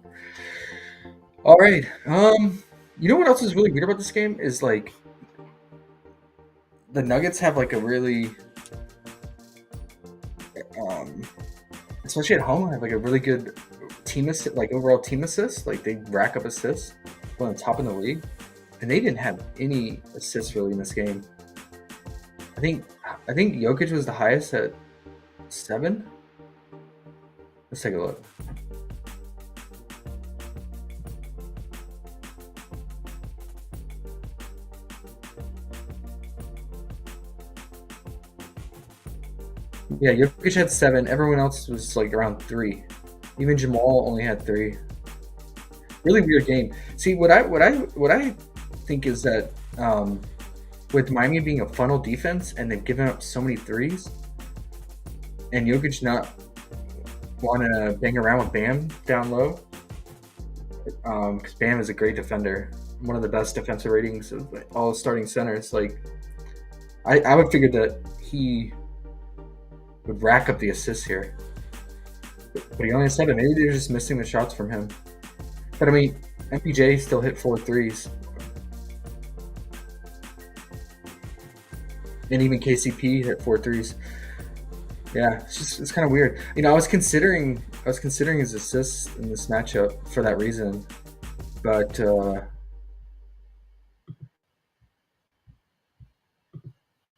All right. You know what else is really weird about this game is like the Nuggets have like a really especially at home, have like a really good team assist, like overall team assist. Like they rack up assists, one on top in the league, and they didn't have any assists really in this game. I think Jokic was the highest at 7. Let's take a look. Yeah, Jokic had 7. Everyone else was like around 3. Even Jamal only had 3. Really weird game. See, what I think is that with Miami being a funnel defense and they've given up so many threes, and Jokic not want to bang around with Bam down low, because Bam is a great defender, one of the best defensive ratings of all starting centers. Like, I would figure that he would rack up the assists here, but he only has 7. Maybe they're just missing the shots from him. But I mean, MPJ still hit 4 threes, and even KCP hit 4 threes. Yeah, it's kind of weird. You know, I was considering his assists in this matchup for that reason, but I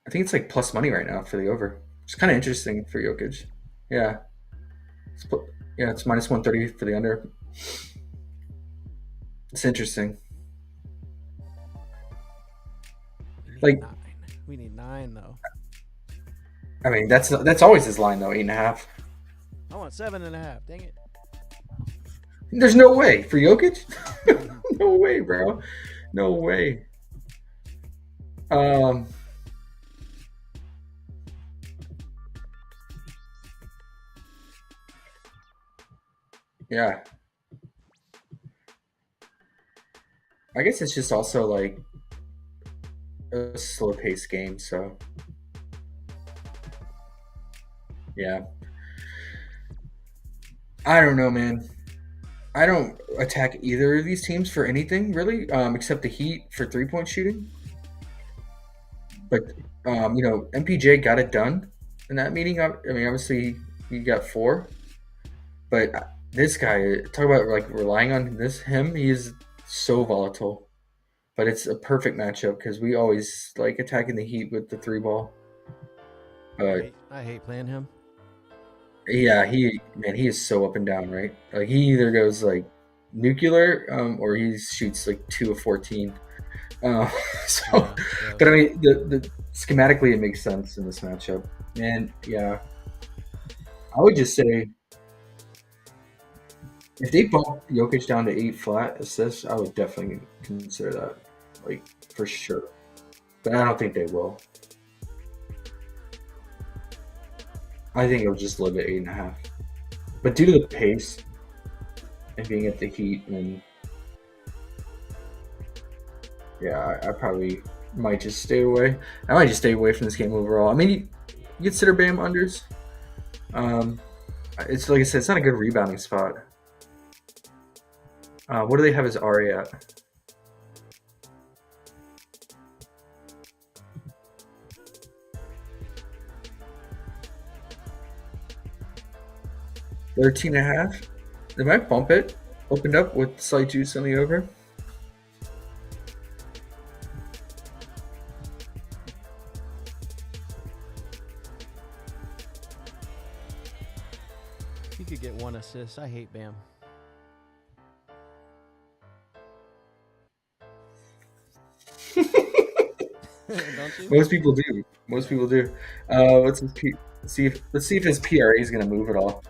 think it's like plus money right now for the over. It's kind of interesting for Jokic. Yeah, it's minus 130 for the under. It's interesting. Like,
9. We need 9 though.
I mean, that's always his line though, 8.5.
I want 7.5. Dang it.
There's no way for Jokic. No way, bro. No way. Yeah. I guess it's just also like a slow paced game, so yeah. I don't know, man. I don't attack either of these teams for anything really, except the Heat for 3-point shooting. But MPJ got it done in that meeting. I mean, obviously he got 4, but this guy, talk about like relying on him. He is so volatile, but it's a perfect matchup because we always like attacking the Heat with the 3 ball. But
I hate playing him.
yeah, he is so up and down, right? Like he either goes like nuclear, or he shoots like 2 of 14. But I mean, the schematically it makes sense in this matchup, and yeah, I would just say if they bump Jokic down to 8 flat assists, I would definitely consider that, like for sure. But I don't think they will. I think it'll just live at 8.5. But due to the pace and being at the Heat, and yeah, I probably might just stay away. I might just stay away from this game overall. I mean, you consider Bam unders. It's like I said, it's not a good rebounding spot. What do they have as Ari at? $13.5. They might bump it. Opened up with slight juice on the over.
He could get 1 assist. I hate Bam. Don't you?
Most people do. Let's see if his PRA is gonna move at all.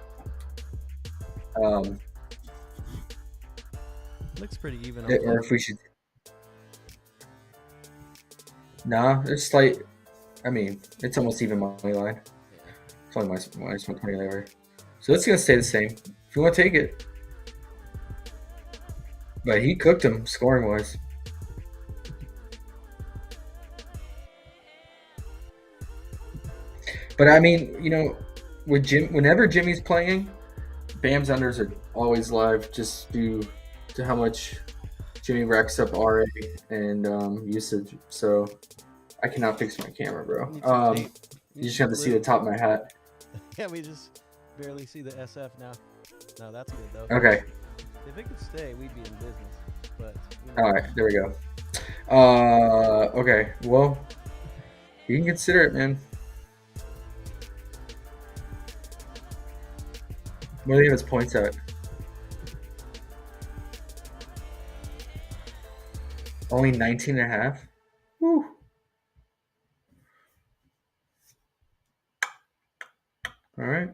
Looks pretty even.
Or if we should. Nah, there's slight. I mean, it's almost even money line. It's only minus 120 over. So it's gonna stay the same. If you want to take it, but he cooked him scoring wise. But I mean, with whenever Jimmy's playing, Bam's unders are always live, just due to how much Jimmy racks up RA and usage. So I cannot fix my camera, bro. You just have to see the top of my hat.
Yeah, we just barely see the SF now. No, that's good though.
Okay.
If it could stay, we'd be in business. But
All right. There we go. Okay. Well, you can consider it, man. What do you have his points at? Only 19.5? Woo. All right.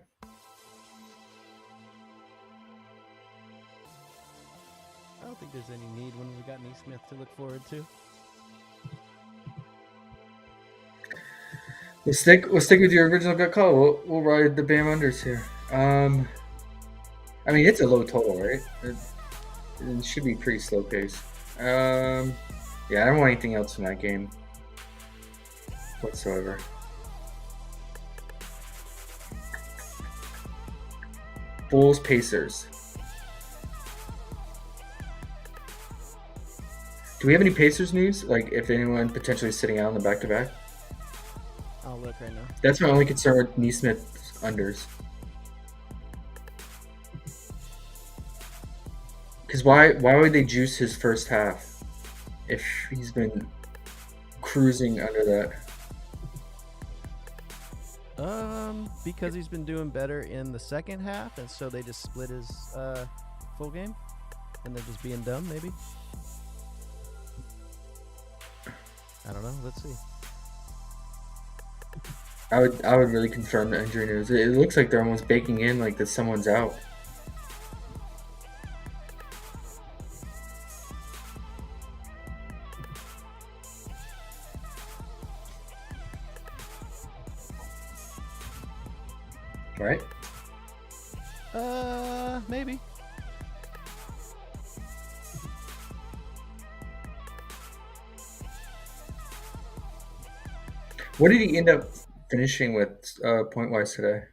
I don't think there's any need when we got Neesmith to look forward to.
We'll stick with your original gut call. We'll ride the Bam unders here. I mean, it's a low total, right? It should be pretty slow pace. Yeah, I don't want anything else in that game whatsoever. Bulls Pacers. Do we have any Pacers news? Like, if anyone potentially sitting out on the back-to-back?
I'll look right now.
That's my only concern with Neesmith's unders. Because why would they juice his first half if he's been cruising under that?
Because he's been doing better in the second half, and so they just split his full game, and they're just being dumb, maybe. I don't know. Let's see.
I would really confirm the injury news. It looks like they're almost baking in like that someone's out. Right?
Maybe.
What did he end up finishing with point-wise today?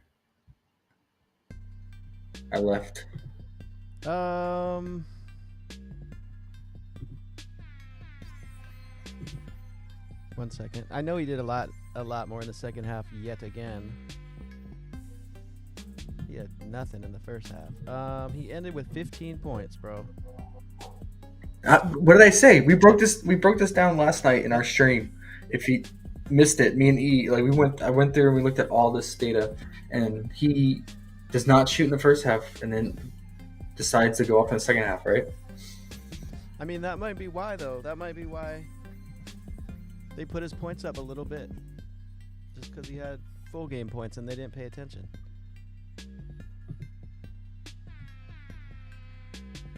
I left.
1 second. I know he did a lot more in the second half yet again. He had nothing in the first half. He ended with 15 points, bro.
What did I say? We broke this down last night in our stream. If you missed it, me and E, like I went through and we looked at all this data, and he does not shoot in the first half and then decides to go up in the second half, right?
I mean, that might be why, though. That might be why they put his points up a little bit, just because he had full game points and they didn't pay attention.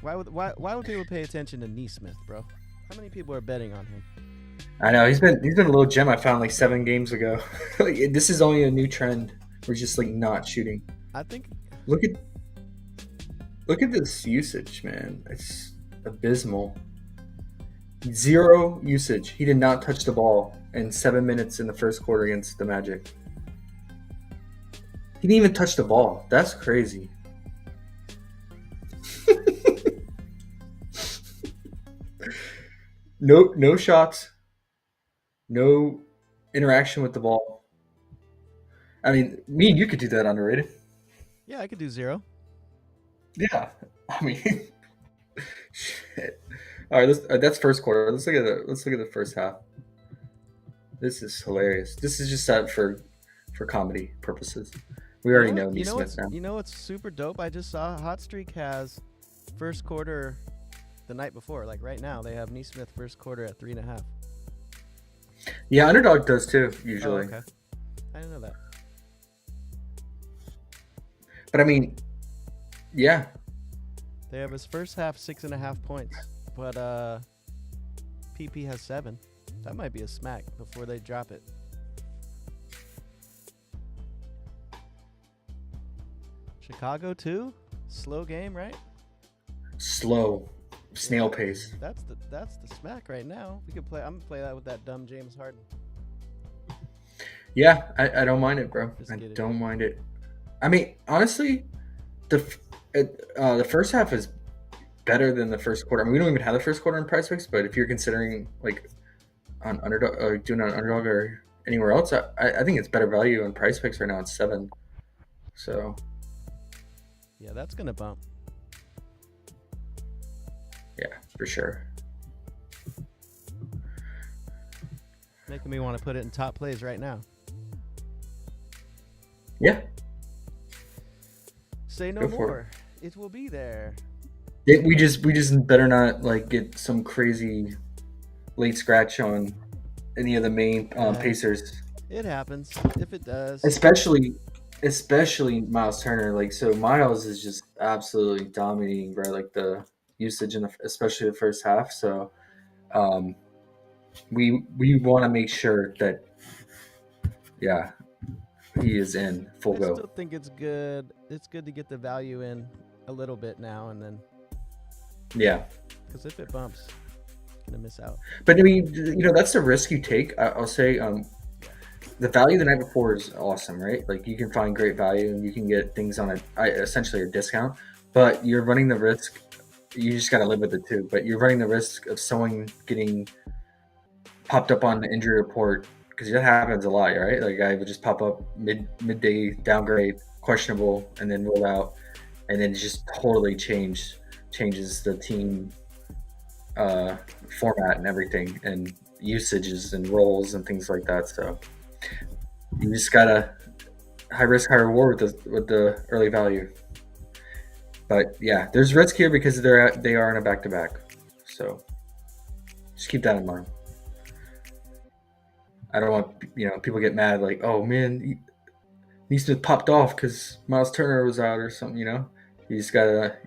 Why would people pay attention to Neesmith, bro? How many people are betting on him?
I know he's been a little gem I found like 7 games ago. Like, this is only a new trend. We're just like not shooting.
I think.
Look at this usage, man. It's abysmal. 0 usage. He did not touch the ball in 7 minutes in the first quarter against the Magic. He didn't even touch the ball. That's crazy. No shots. No interaction with the ball. I mean, me and you could do that underrated.
Yeah, I could do 0.
Yeah, I mean, shit. All right, that's first quarter. Let's look at the first half. This is hilarious. This is just set for comedy purposes. We already know Neesmith now.
You know what's super dope? I just saw Hot Streak has first quarter the night before. Like right now, they have Neesmith first quarter at 3.5.
Yeah, Underdog does too usually.
Oh, okay. I didn't know that.
But I mean, yeah.
They have his first half 6.5 points, but PP has 7. That might be a smack before they drop it. Chicago too? Slow game, right?
Slow, snail pace.
That's the smack right now. We could play. I'm gonna play that with that dumb James Harden.
Yeah, I don't mind it, bro.
Just
I
get it.
don't mind it. I mean, honestly, the first half is better than the first quarter. I mean, we don't even have the first quarter in PrizePicks, but if you're considering like on Underdog, doing it on Underdog or anywhere else, I think it's better value on PrizePicks right now. It's 7. So
Yeah, that's gonna bump.
yeah, for sure.
Making me want to put it in top plays right now.
Yeah.
Say no
Go for
more. It will be there.
We just better not like get some crazy late scratch on any of the main
Yeah.
Pacers,
It happens. If it does.
especially Miles Turner. Like, so Miles is just absolutely dominating, bro. Like the usage in especially the first half. So um, we want to make sure that he is in full
I
go.
still think it's good. It's good to get the value in a little bit now and then.
Yeah.
Because if it bumps, gonna miss out.
But I mean, that's the risk you take. I'll say the value the night before is awesome, right? Like you can find great value and you can get things on essentially a discount, but you're running the risk. You just got to live with it too. But you're running the risk of someone getting popped up on the injury report because that happens a lot, right? Like a guy would just pop up midday downgrade, questionable, and then roll out, and then just totally changes the team format and everything, and usages and roles and things like that. So you just gotta high risk, high reward with the early value. But yeah, there's risk here because they are in a back to back. So just keep that in mind. I don't want people get mad like, oh man, Neesmith popped off because Miles Turner was out or something. You just gotta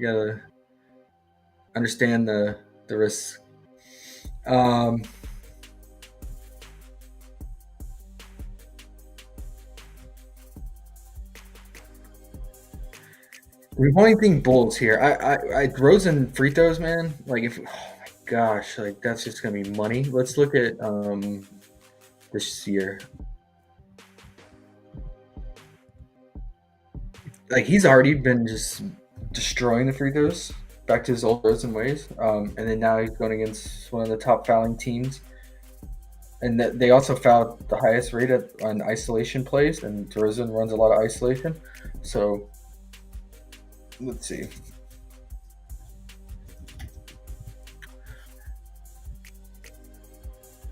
understand the risks. Repointing Bulls here. I Rosen free throws, man. Like oh my gosh, like that's just gonna be money. Let's look at this year. Like he's already been just destroying the free throws back to his old Rosen ways. And then now he's going against one of the top fouling teams. And they also fouled the highest rate on isolation plays, and DeRozan runs a lot of isolation. So let's see.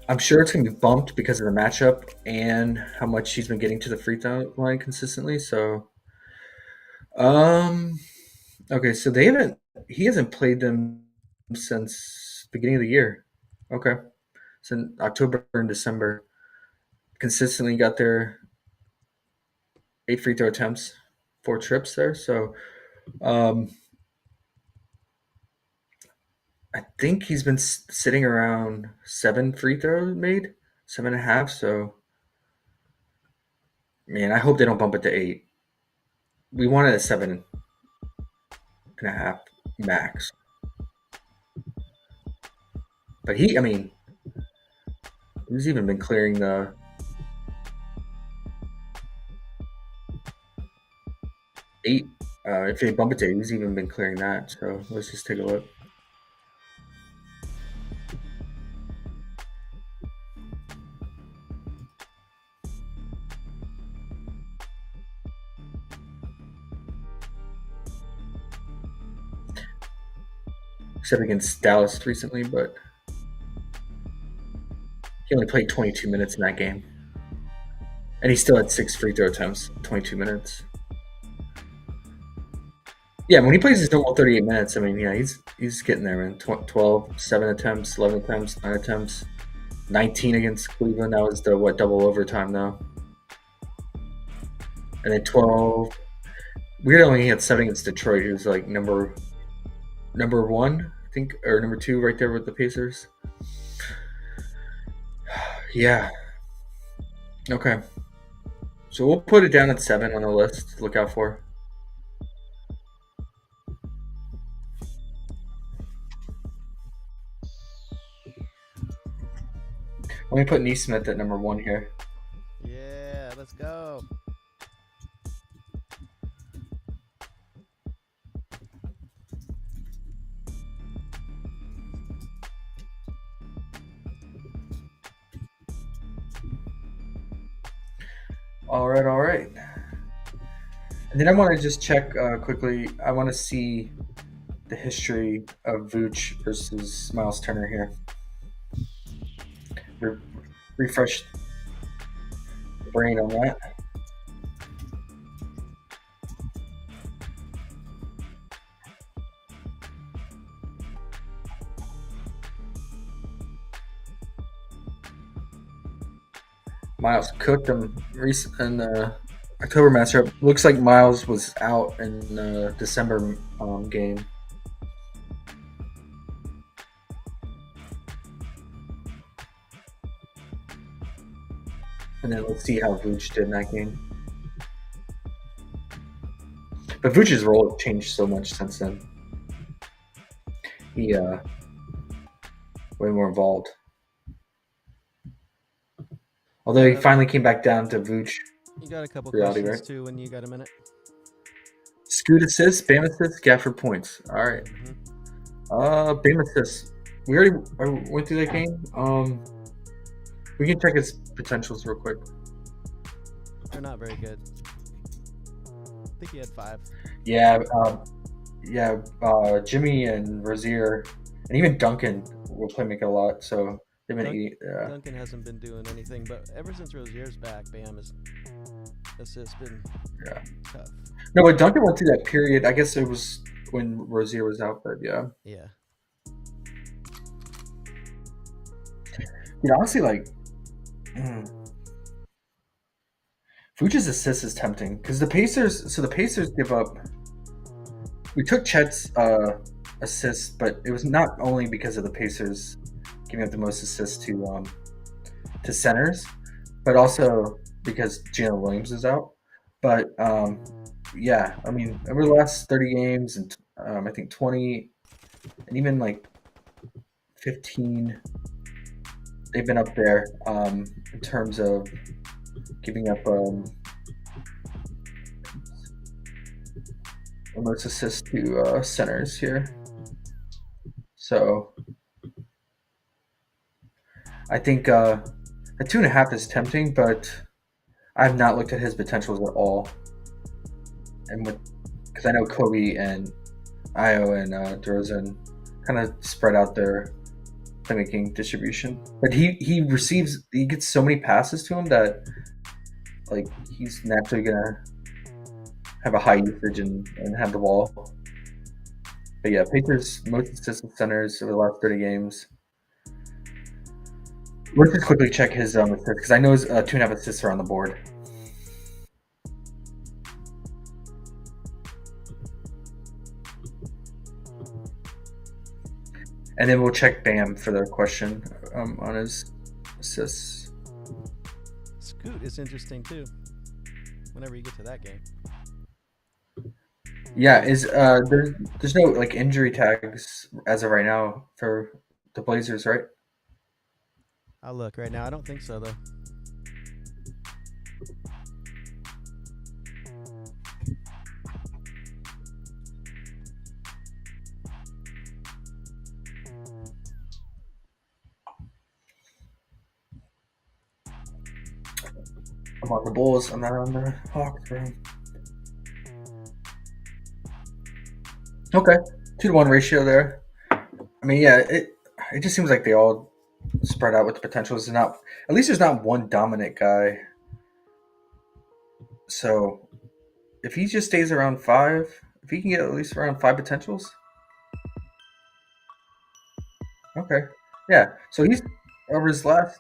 I'm sure it's going to be bumped because of the matchup and how much he's been getting to the free throw line consistently. So, okay, so he hasn't played them since beginning of the year. Okay, since October and December, consistently got their 8 free throw attempts, 4 trips there. So, I think he's been sitting around 7 free throws made, 7.5. So, man, I hope they don't bump it to 8. We wanted a 7.5 max. But he's even been clearing the 8. If they bump it to 8, he's even been clearing that. So let's just take a look. Except against Dallas recently, but he only played 22 minutes in that game. And he still had 6 free throw attempts, 22 minutes. Yeah, when he plays his normal 38 minutes, he's getting there, man. 12, 7 attempts, 11 attempts, 9 attempts, 19 against Cleveland. That was the double overtime though. And then 12. Weird only had 7 against Detroit. He was like number 1, I think, or number 2 right there with the Pacers. Yeah. Okay. So we'll put it down at 7 on the list to look out for. Let me put Neesmith at number 1 here.
Yeah, let's go.
All right. And then I want to just check quickly. I want to see the history of Vooch versus Miles Turner here. Refresh the brain on that. Miles cooked him in the October matchup. Looks like Miles was out in the December game. And then let's see how Vooch did in that game. But Vooch's role has changed so much since then. He way more involved. Although he finally came back down to Vooch.
You got a couple
reality,
questions
right?
too when you got a minute.
Scoot assist, Bam assist, Gafford points. All right. Bam assist. We already went through that game. We can check his potentials real quick.
They're not very good. I think he had 5.
Yeah, Jimmy and Rozier, and even Duncan will play make a lot. So they've been
Duncan hasn't been doing anything, but ever since Rozier's back, Bam has assist been tough.
No, but Duncan went through that period. I guess it was when Rozier was out, but yeah.
Yeah.
Honestly, like, Vooch's assist is tempting because the Pacers give up. We took Chet's assists, but it was not only because of the Pacers giving up the most assists to centers, but also because Jalen Williams is out. But yeah, I mean, over the last 30 games and I think 20 and even like 15, they've been up there in terms of giving up the most assists to centers here. So I think a 2.5 is tempting, but I have not looked at his potentials at all. And because I know Kobe and Io and DeRozan kind of spread out their playmaking distribution, but he gets so many passes to him that like he's naturally gonna have a high usage and have the ball. But yeah, Pacers most assistant centers over the last 30 games. Let's just quickly check his assists because I know his 2.5 assists are on the board. And then we'll check Bam for the question on his assists.
Scoot is interesting too. Whenever you get to that game.
Yeah, there's no like injury tags as of right now for the Blazers, right?
I'll look right now. I don't think so though.
I'm on the Bulls. I'm not on the Hawks, bro. Okay, 2-to-1 ratio there. I mean, yeah, it just seems like they all spread out with the potentials. At least there's not one dominant guy. So if he just stays around 5, if he can get at least around 5 potentials, okay, yeah. So he's over his last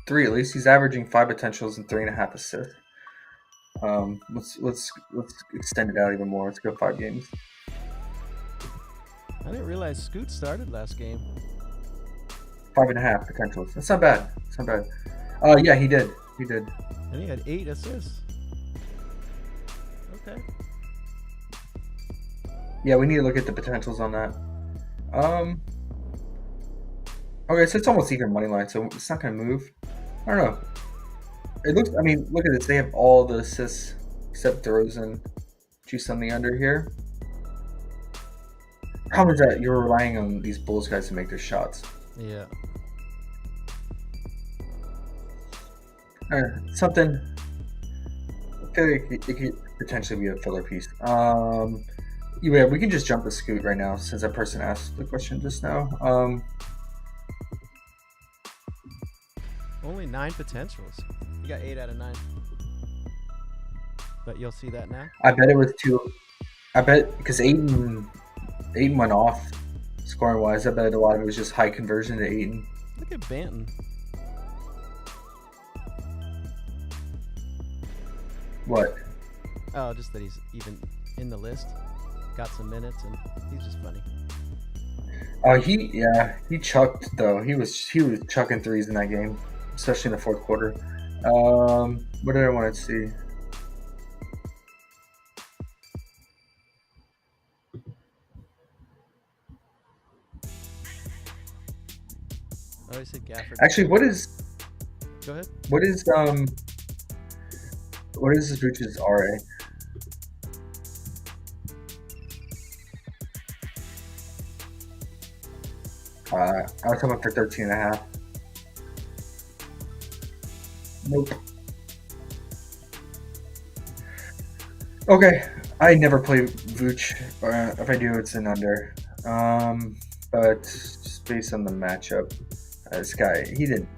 3 at least. He's averaging 5 potentials and 3.5 assists. Let's extend it out even more. Let's go 5 games.
I didn't realize Scoot started last game.
5.5 potentials. That's not bad. It's not bad. Yeah, he did.
And he had 8 assists. Okay.
Yeah, we need to look at the potentials on that. Okay, so it's almost even money line, so it's not gonna move. I don't know. It looks. I mean, look at this. They have all the assists except DeRozan. Juice on the under here. Problem is that you're relying on these Bulls guys to make their shots.
Yeah.
Something it could potentially be a filler piece. Yeah, we can just jump the scoot right now since that person asked the question just now.
Only 9 potentials. You got 8 out of 9. But you'll see that now.
I bet it was 2. I bet because Aiden went off scoring wise. I bet a lot of it was just high conversion to Aiden.
Look at Banton.
What?
Oh, just that he's even in the list. Got some minutes, and he's just funny.
Oh, he chucked though. He was chucking threes in that game, especially in the fourth quarter. What did I want to see?
Oh, he said Gafford.
Actually,
Go ahead.
what is Vooch's RA? I was talking about for 13.5. Nope. Okay, I never play Vooch. If I do, it's an under. But just based on the matchup, this guy, he didn't.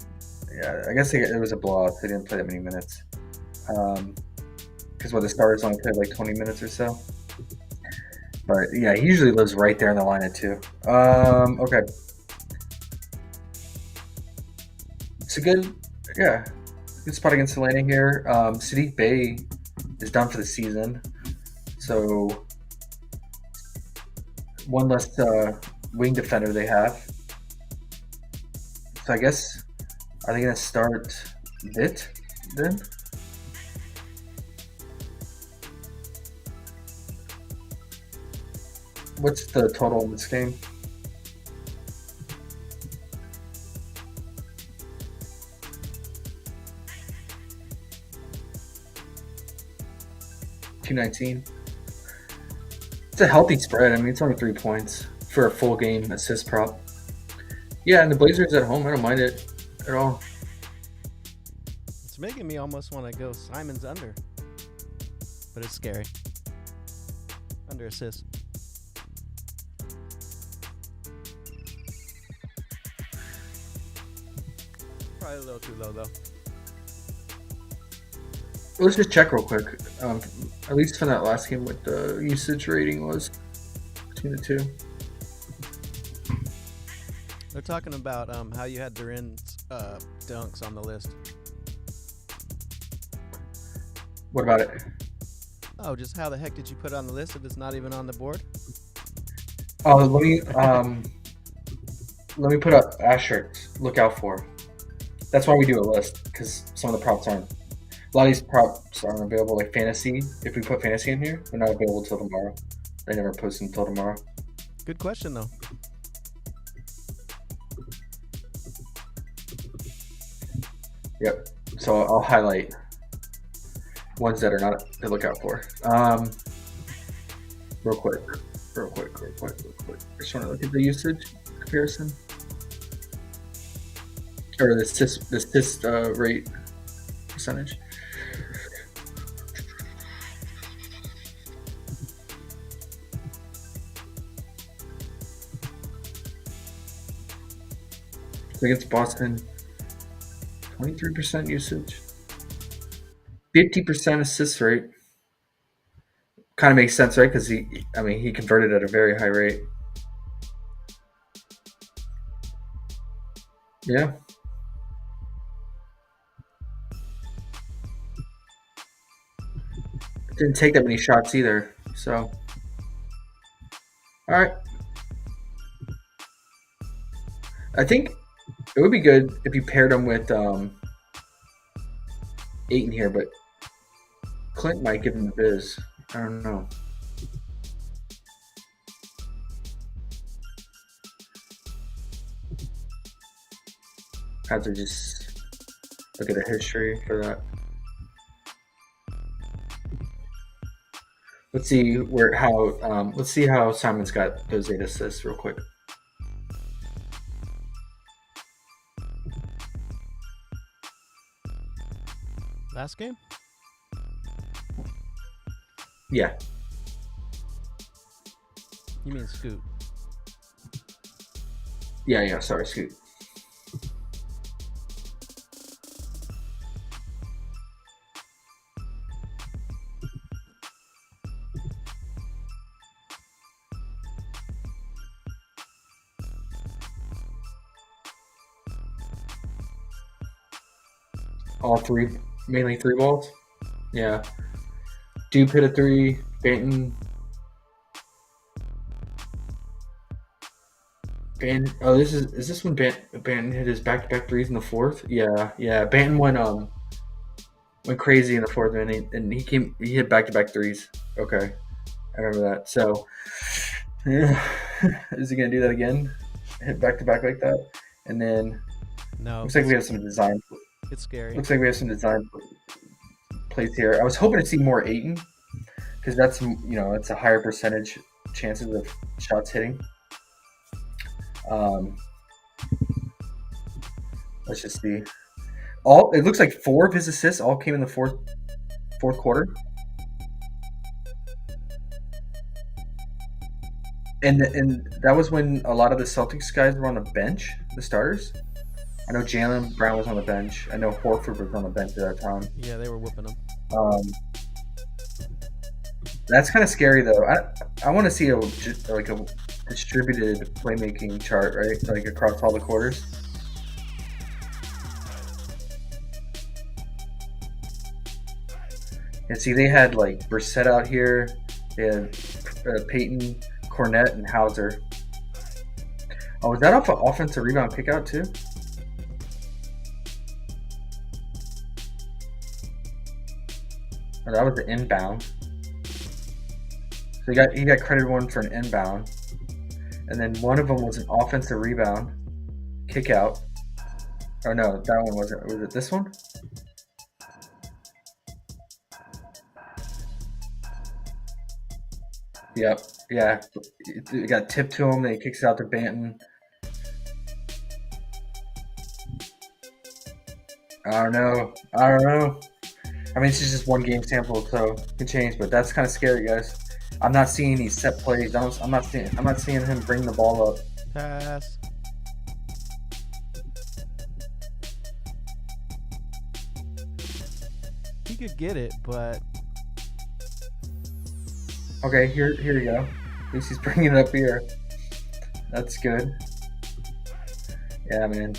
Yeah, I guess it was a blowout. They didn't play that many minutes. Because the starters only played like 20 minutes or so. But yeah, he usually lives right there in the lineup too. Okay. It's a good spot against Atlanta here. Sadiq Bey is done for the season, so one less wing defender they have. So I guess, are they going to start Vit then? What's the total in this game? $219. It's a healthy spread. I mean, it's only 3 points for a full game assist prop. Yeah, and the Blazers at home, I don't mind it at all.
It's making me almost want to go Simon's under. But it's scary. Under assist. Probably a little too low, though.
Let's just check real quick. At least for that last game, what the usage rating was between the two.
They're talking about how you had Duran's dunks on the list.
What about it?
Oh, just how the heck did you put it on the list if it's not even on the board?
Oh, let me put up asterisks. Look out for. That's why we do a list, because some of the props aren't. A lot of these props aren't available, like fantasy. If we put fantasy in here, they're not available till tomorrow. They never post them until tomorrow.
Good question, though.
Yep. So I'll highlight ones that are not to look out for. Real quick. I just want to look at the usage comparison. Or the assist rate percentage. Against Boston, 23% usage, 50% assist rate. Kind of makes sense, right? Because he converted at a very high rate. Yeah. Didn't take that many shots either. So, all right. I think it would be good if you paired him with Ayton here, but Clint might give him the biz. I don't know. Have to just look at the history for that. Let's see how Simon's got those 8 assists real quick.
Last game?
Yeah.
You mean Scoot?
Yeah. Sorry, Scoot. All three, mainly 3 balls. Yeah. Dupe hit a 3. Banton. Oh, is this when Banton hit his back-to-back 3s in the 4th? Yeah. Banton went crazy in the 4th, and he hit back-to-back 3s. Okay, I remember that. So, yeah. Is he gonna do that again? Hit back-to-back like that, and then
No.
looks like we have some design.
It's scary.
Looks like we have some design plays here. I was hoping to see more Aiton because that's it's a higher percentage chances of shots hitting. Let's just see. It looks like 4 of his assists all came in the fourth quarter. And that was when a lot of the Celtics guys were on the bench, the starters. I know Jaylen Brown was on the bench. I know Horford was on the bench at that time.
Yeah, they were whooping him.
That's kind of scary though. I want to see a distributed playmaking chart, right? Like across all the quarters. And see, they had like Brissett out here. They had Peyton, Cornette, and Hauser. Oh, was that off an offensive rebound kickout too? Oh, that was the inbound. So he got credited one for an inbound, and then one of them was an offensive rebound, kick out. Oh no, that one wasn't. Was it this one? Yep. Yeah. It got tipped to him, then he kicks it out to Banton. I don't know. I mean, it's just one game sample, so it can change, but that's kind of scary, guys. I'm not seeing these set plays. I'm not seeing him bring the ball up.
Pass. He could get it, but
okay, here you go. At least he's bringing it up here. That's good. Yeah, man.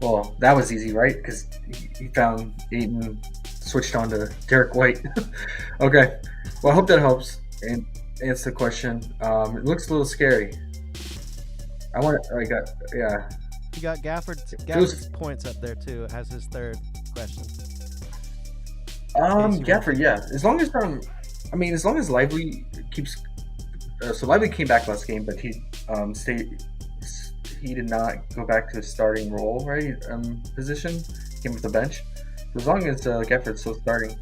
Well, that was easy, right? Because he found Aiton, switched on to Derek White. Okay. Well, I hope that helps and answer the question. It looks a little scary. Yeah.
he got Gafford's points up there too as his third question.
Gafford, yeah. As long as Lively keeps. So Lively came back last game, but he did not go back to his starting role, right? Position. Came with the bench. So as long as Gafford's still starting,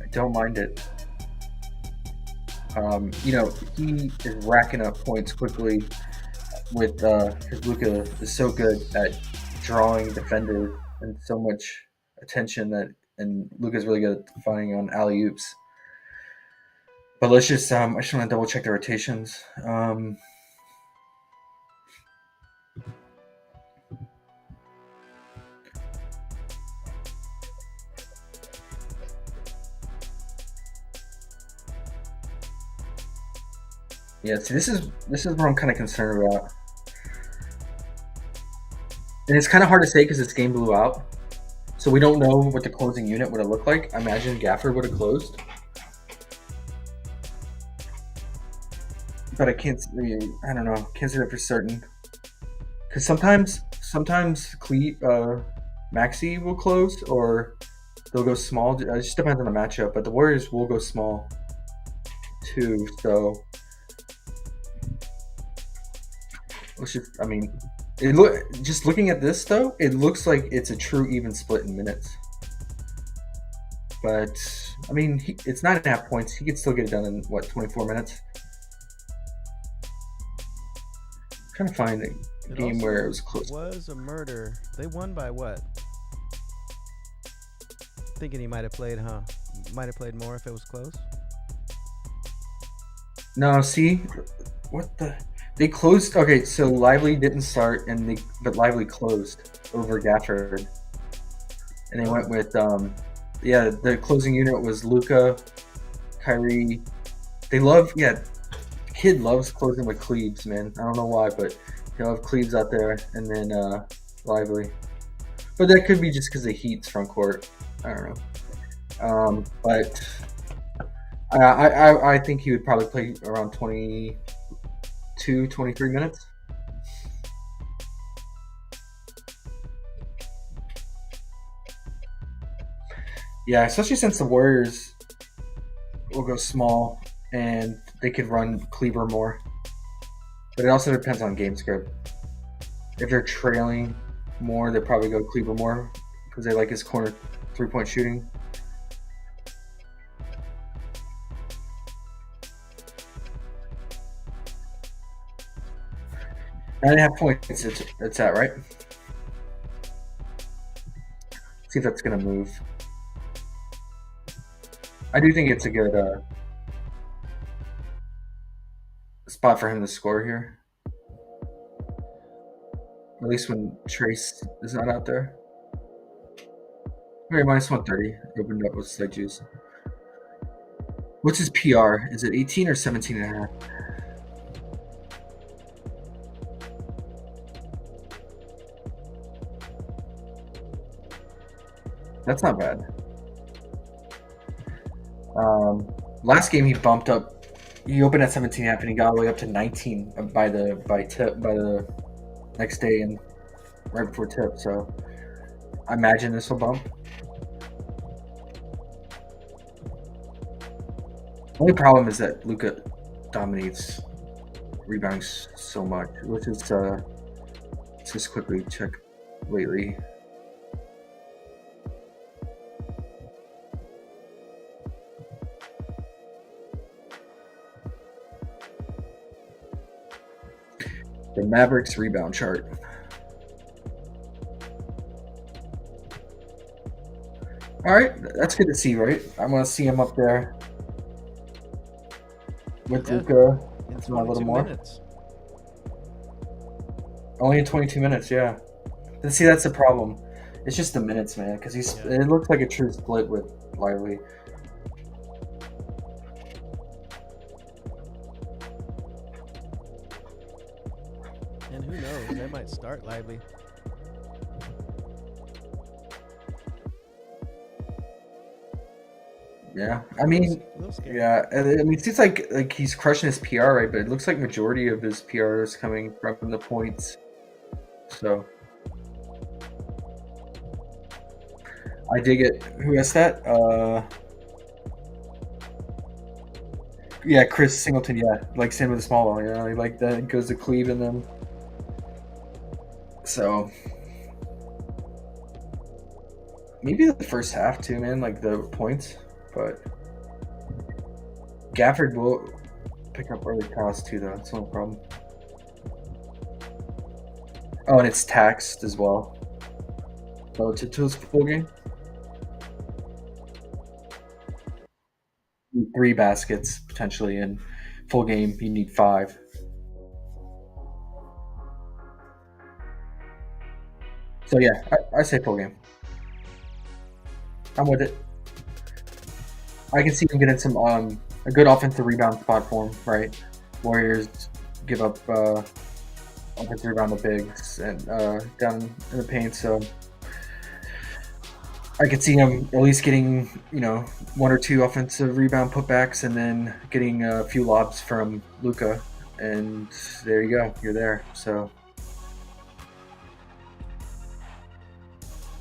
I don't mind it. He is racking up points quickly with because Luka is so good at drawing defenders and so much attention and Luka's really good at finding on alley-oops. But let's just I just want to double check the rotations. Yeah, see, this is what I'm kind of concerned about, and it's kind of hard to say because this game blew out, so we don't know what the closing unit would have looked like. I imagine Gafford would have closed, but I don't know. Can't say that for certain because sometimes Maxey will close or they'll go small. It just depends on the matchup, but the Warriors will go small too. So. Just looking at this though, it looks like it's a true even split in minutes. But I mean, it's 9.5 points. He could still get it done in 24 minutes. I'm trying to find a game where it was close.
It was a murder. They won by what? thinking he might have played, huh? Might have played more if it was close.
No, see, what the? They closed. Okay, so Lively didn't start, but Lively closed over Gafford, and they went with the closing unit was Luca, Kyrie. Kid loves closing with Cleaves, man. I don't know why, but they love Cleaves out there, and then Lively. But that could be just because the Heat's front court. I don't know. But I think he would probably play around 22, 23 minutes. Yeah, especially since the Warriors will go small and they could run Cleaver more. But it also depends on game script. If they're trailing more, they'll probably go Cleaver more because they like his corner three-point shooting. Nine and a half points, it's at, right? See if that's going to move. I do think it's a good spot for him to score here. At least when Trace is not out there. Okay, minus 130. Opened up with slight juice. What's his PR? Is it 18 or 17 and a half? That's not bad. Last game he bumped up. He opened at 17 and a half and he got all the way up to 19 by the next day and right before tip. So I imagine this will bump. The only problem is that Luka dominates rebounding so much. Let's just quickly check lately. The Mavericks rebound chart. All right, that's good to see, right? I want to see him up there with Luka.
It's
a little more.
Minutes.
Only in 22 minutes, yeah. And see, that's the problem. It's just the minutes, man, because it looks like a true split with Lively.
And who knows? They might start Lively.
Yeah, I mean, yeah, I mean, it seems like he's crushing his PR, right? But it looks like majority of his PR is coming from the points. So I dig it. Who has that? Yeah, Chris Singleton. Yeah, like same with the small one. You know, like that goes to Cleve and then. So maybe the first half too, man. Like the points. But Gafford will pick up early costs too, though. It's no problem. Oh, and it's taxed as well relative to his full game. 3 baskets potentially, in full game you need 5. So yeah, I say full game. I'm with it. I can see him getting some a good offensive rebound spot for him, right? Warriors give up offensive rebound to bigs and down in the paint, so I could see him at least getting 1 or 2 offensive rebound putbacks and then getting a few lobs from Luka, and there you go, you're there. So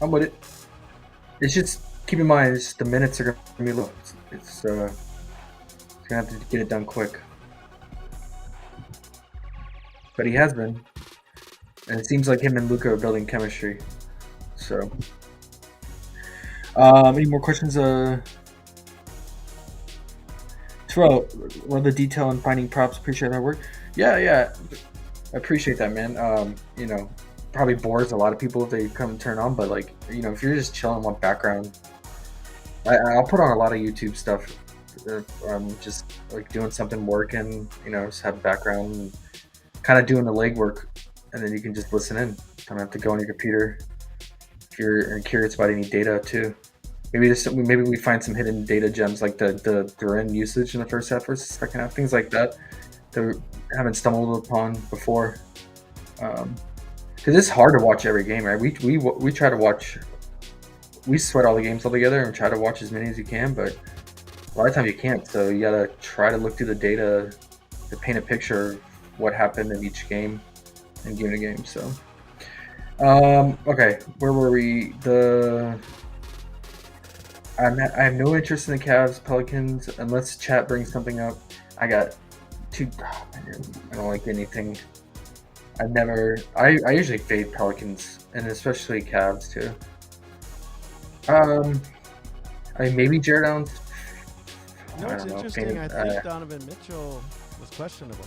I'm with it. It's just keep in mind the minutes are going to be low. It's gonna have to get it done quick, but he has been, and it seems like him and Luka are building chemistry. So, any more questions? Terrell, love the detail on finding props. Appreciate that work. Yeah, I appreciate that, man. Probably bores a lot of people if they come turn on, but if you're just chilling on background, I'll put on a lot of YouTube stuff. I'm just like doing something, working, just have background, and kind of doing the legwork, and then you can just listen in. Don't have to go on your computer. If you're curious about any data too, maybe we find some hidden data gems like the Duran usage in the first half versus second half, things like that we haven't stumbled upon before. Because it's hard to watch every game, right? We try to watch. We sweat all the games all together and try to watch as many as you can, but a lot of times you can't. So you gotta try to look through the data to paint a picture of what happened in each game and game to game. So, okay, where were we? I have no interest in the Cavs Pelicans unless chat brings something up. I got two. I don't like anything. I usually fade Pelicans and especially Cavs too. Maybe Jared Allen.
It's interesting. I think Donovan Mitchell was questionable.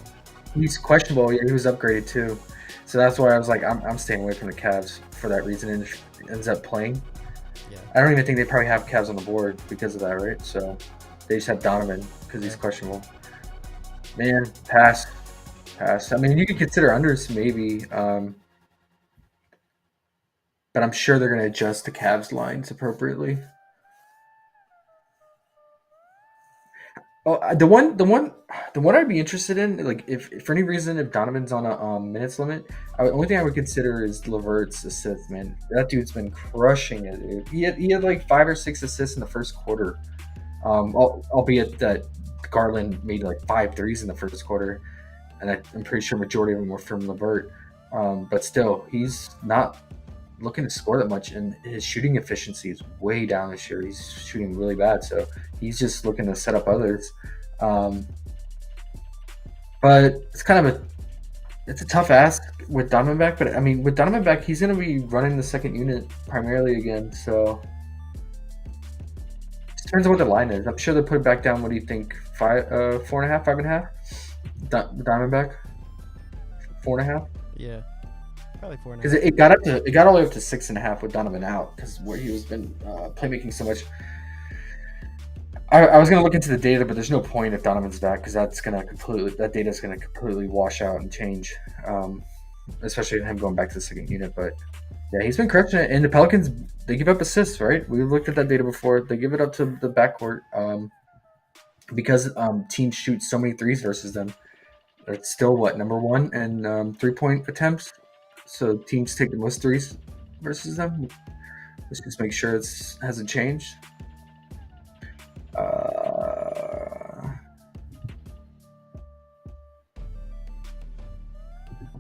He's questionable. Yeah, he was upgraded too, so that's why I was like, I'm staying away from the Cavs for that reason. And if he ends up playing, I don't even think they probably have Cavs on the board because of that, right? So they just have Donovan because he's questionable. Man, pass. I mean, you could consider unders maybe, but I'm sure they're going to adjust the Cavs lines appropriately. Oh, the one I'd be interested in, like, if for any reason if Donovan's on a minutes limit, the only thing I would consider is LeVert's assists. Man, that dude's been crushing it. Dude. He had like 5 or 6 assists in the first quarter, albeit that Garland made like 5 threes in the first quarter, and I'm pretty sure majority of them were from LeVert. But still, he's not looking to score that much, and his shooting efficiency is way down this year. He's shooting really bad, so he's just looking to set up others. But it's kind of a tough ask with Donovan back. But I mean, with Donovan back, he's going to be running the second unit primarily again. So it depends on what the line is. I'm sure they'll put it back down. What do you think? 4.5, 5.5? Donovan back 4.5.
Yeah. Probably 4.5.
Because it got all the way up to 6.5 with Donovan out because where he was been playmaking so much. I was gonna look into the data, but there's no point if Donovan's back because that data is gonna completely wash out and change, especially with him going back to the second unit. But yeah, he's been crushing it. And the Pelicans, they give up assists, right? We looked at that data before. They give it up to the backcourt because teams shoot so many threes versus them. It's still number one in 3-point attempts. So teams take the most threes versus them. Let's just make sure it hasn't changed.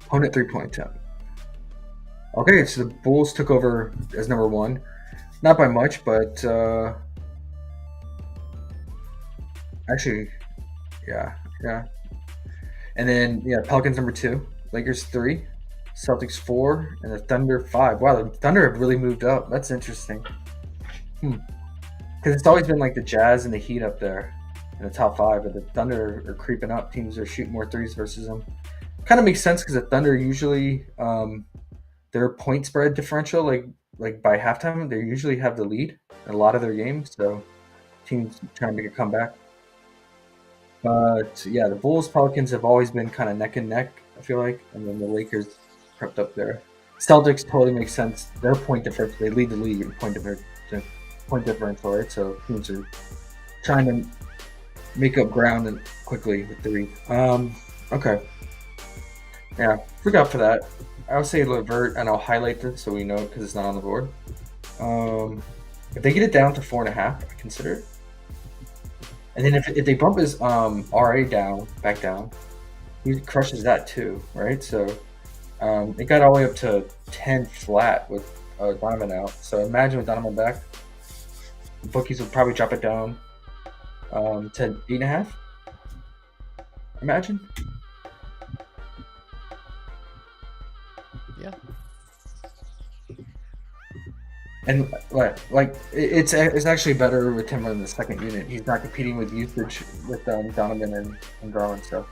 Opponent 3-point attempt. Okay, so the Bulls took over as number one. Not by much, but actually, yeah. And then, Pelicans number 2, Lakers 3, Celtics 4, and the Thunder 5. Wow, the Thunder have really moved up. That's interesting. Because it's always been like the Jazz and the Heat up there in the top 5, but the Thunder are creeping up. Teams are shooting more threes versus them. Kind of makes sense because the Thunder usually their point spread differential, like by halftime, they usually have the lead in a lot of their games. So teams trying to make a comeback. But yeah, the Bulls, Pelicans have always been kind of neck and neck, I feel like, and then the Lakers crept up there. Celtics totally makes sense. Their point difference, they lead the league in point differential, right? So teams are trying to make up ground and quickly with 3. Okay. Yeah, look out for that. I would say LeVert, and I'll highlight this so we know it because it's not on the board. If they get it down to 4.5, I consider it. And then if they bump his RA back down, he crushes that too, right? So it got all the way up to 10 flat with Donovan out. So imagine with Donovan back, the bookies would probably drop it down to 8.5. Imagine.
Yeah.
And like it's actually better with him in the second unit. He's not competing with usage with Donovan and Garland. So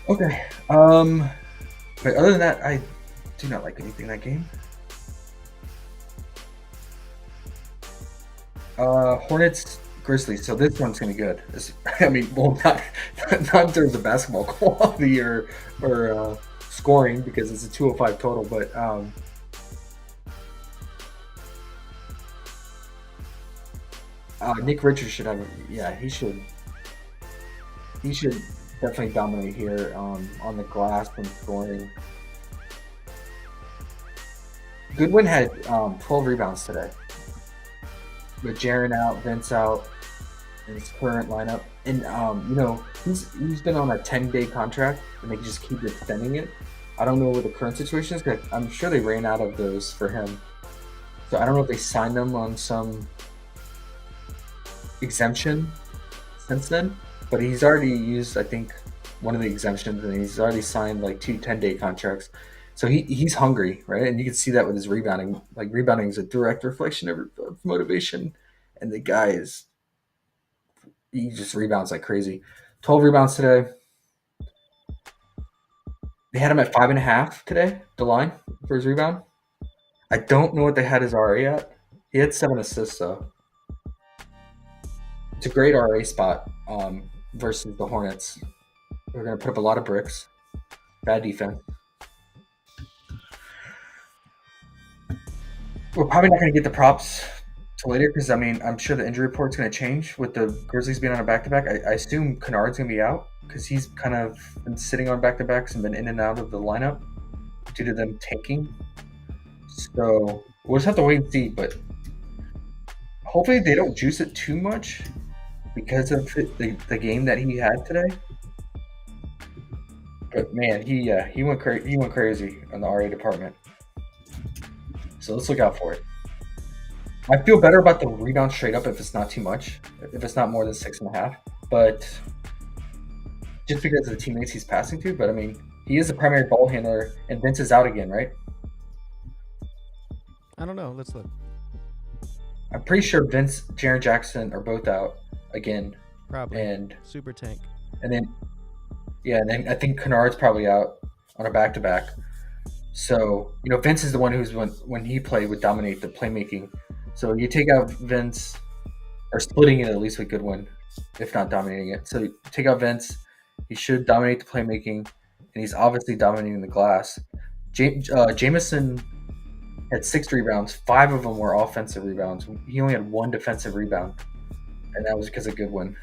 okay. But other than that, I do not like anything in that game. Hornets, Grizzlies. So this one's gonna be good. I mean, well, not in terms of basketball quality or scoring because it's a 205 total, but Nick Richards should have. Yeah, he should. He should definitely dominate here on the glass and scoring. Goodwin had 12 rebounds today. With Jaren out, Vince out, in his current lineup, and he's been on a 10-day contract, and they just keep extending it. I don't know what the current situation is, because I'm sure they ran out of those for him. So I don't know if they signed him on some exemption since then, but he's already used, I think, one of the exemptions, and he's already signed like 2 10-day contracts. So he's hungry, right? And you can see that with his rebounding. Like, rebounding is a direct reflection of motivation, and the guy he just rebounds like crazy. 12 rebounds today. They had him at 5.5 today, the line for his rebound. I don't know what they had his RA at. He had 7 assists though. It's a great RA spot versus the Hornets. We're gonna put up a lot of bricks. Bad defense. We're probably not gonna get the props till later because, I mean, I'm sure the injury report's going to change with the Grizzlies being on a back-to-back. I assume Kennard's going to be out because he's kind of been sitting on back-to-backs and been in and out of the lineup due to them tanking. So we'll just have to wait and see, but hopefully they don't juice it too much because of the game that he had today. But man, he went crazy on the RA department. So let's look out for it. I feel better about the rebound straight up if it's not too much, if it's not more than 6.5. But just because of the teammates he's passing to, but I mean, he is the primary ball handler, and Vince is out again, right?
I don't know. Let's look.
I'm pretty sure Vince, Jaren Jackson are both out again.
Probably.
And
super tank.
And then I think Kennard's probably out on a back-to-back. So, Vince is the one who's when he played would dominate the playmaking. So you take out Vince, or splitting it at least with Goodwin, if not dominating it. So you take out Vince, he should dominate the playmaking, and he's obviously dominating the glass. Jameson had 6 rebounds. 5 of them were offensive rebounds. He only had 1 defensive rebound, and that was because of Goodwin.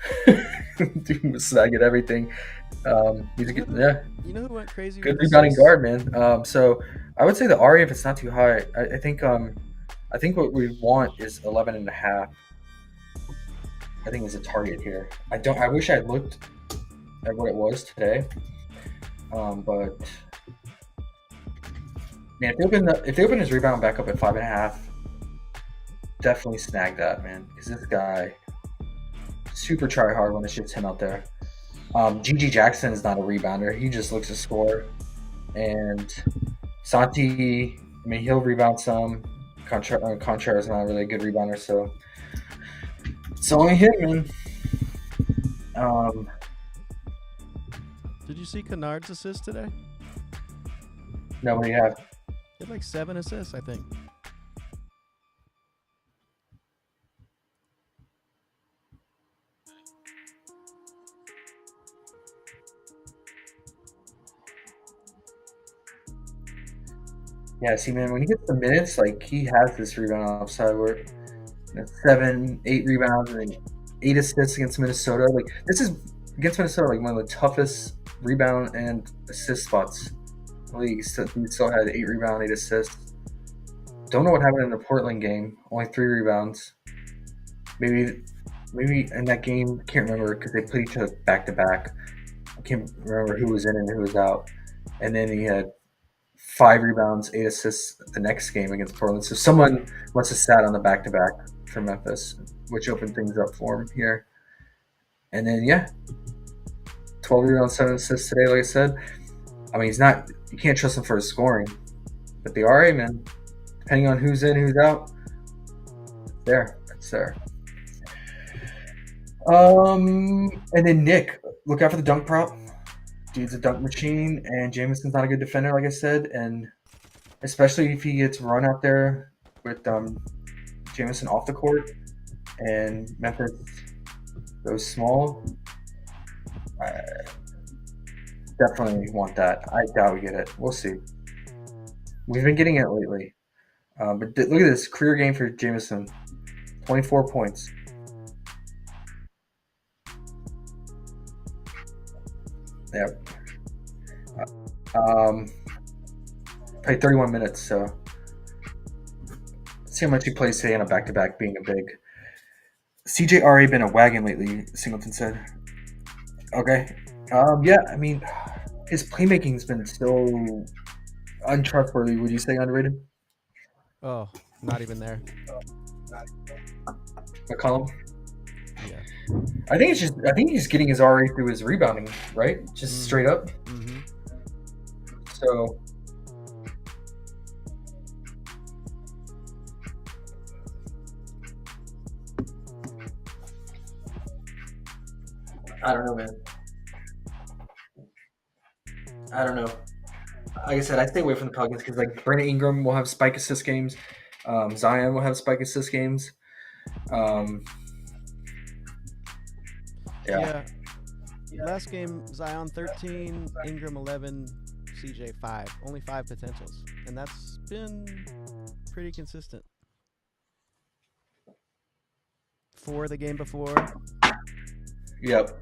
Dude was snagging everything. He's a good,
You know who went crazy?
Good rebounding guard, man. So I would say the RA, if it's not too high, I think what we want is 11.5. I think is a target here. I wish I looked at what it was today. But man, if they open his rebound back up at 5.5, definitely snag that, man. Because this guy super try hard when it's just him out there. GG Jackson is not a rebounder. He just looks to score. And Santi, I mean, he'll rebound some. Contra is not really a good rebounder, so it's only him, man.
Did you see Kennard's assist today?
No, what do you have?
He had like 7 assists, I think.
Yeah, see, man, when he gets the minutes, like, he has this rebound upside where 7, 8 rebounds, and then 8 assists against Minnesota. Like, this is against Minnesota, like, one of the toughest rebound and assist spots in the league. So he still had 8 rebounds, 8 assists. Don't know what happened in the Portland game. Only 3 rebounds. Maybe in that game, I can't remember because they played each other back to back. I can't remember who was in and who was out. And then he had 5 rebounds, 8 assists the next game against Portland. So someone must have sat on the back-to-back for Memphis, which opened things up for him here. And then, 12 rebounds, 7 assists today, like I said. I mean, you can't trust him for his scoring. But the RA, man, depending on who's in, who's out, it's there. And then Nick, look out for the dunk prop. Dude's a dunk machine, and Jameson's not a good defender, like I said, and especially if he gets run out there with Jameson off the court, and Memphis goes small. I definitely want that. I doubt we get it. We'll see. We've been getting it lately. But look at this career game for Jameson, 24 points. Yep. Played 31 minutes, so let's see how much he plays today on a back-to-back, being a big. CJ already been a wagon lately, Singleton said. Okay. Yeah, I mean, his playmaking's been so untrustworthy. Would you say underrated?
Oh, not even there.
McCollum?
Yeah.
I think he's getting his RA through his rebounding, right? Just straight up.
Mm-hmm.
So I don't know, man. I don't know. Like I said, I stay away from the Pelicans because like Brandon Ingram will have spike assist games, Zion will have spike assist games. Yeah.
Last game, Zion 13, Ingram 11, CJ 5. Only 5 potentials. And that's been pretty consistent. 4 the game before.
Yep.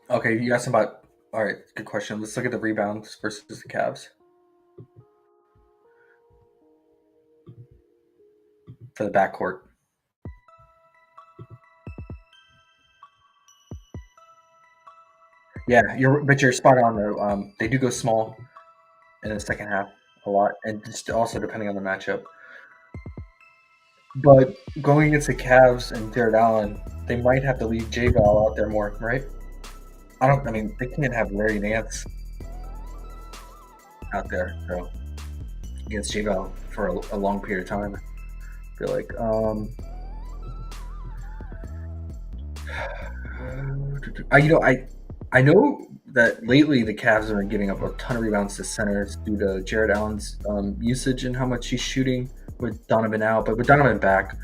Okay, you asked about. All right, good question. Let's look at the rebounds versus the Cavs for the backcourt. Yeah, you're spot on though. They do go small in the second half a lot, and just also depending on the matchup. But going against the Cavs and Jared Allen, they might have to leave J-Val out there more, right? I mean, they can't have Larry Nance out there, so against J-Val for a long period of time. I feel like. I know that lately the Cavs have been giving up a ton of rebounds to centers due to Jared Allen's usage and how much he's shooting with Donovan out. But with Donovan back,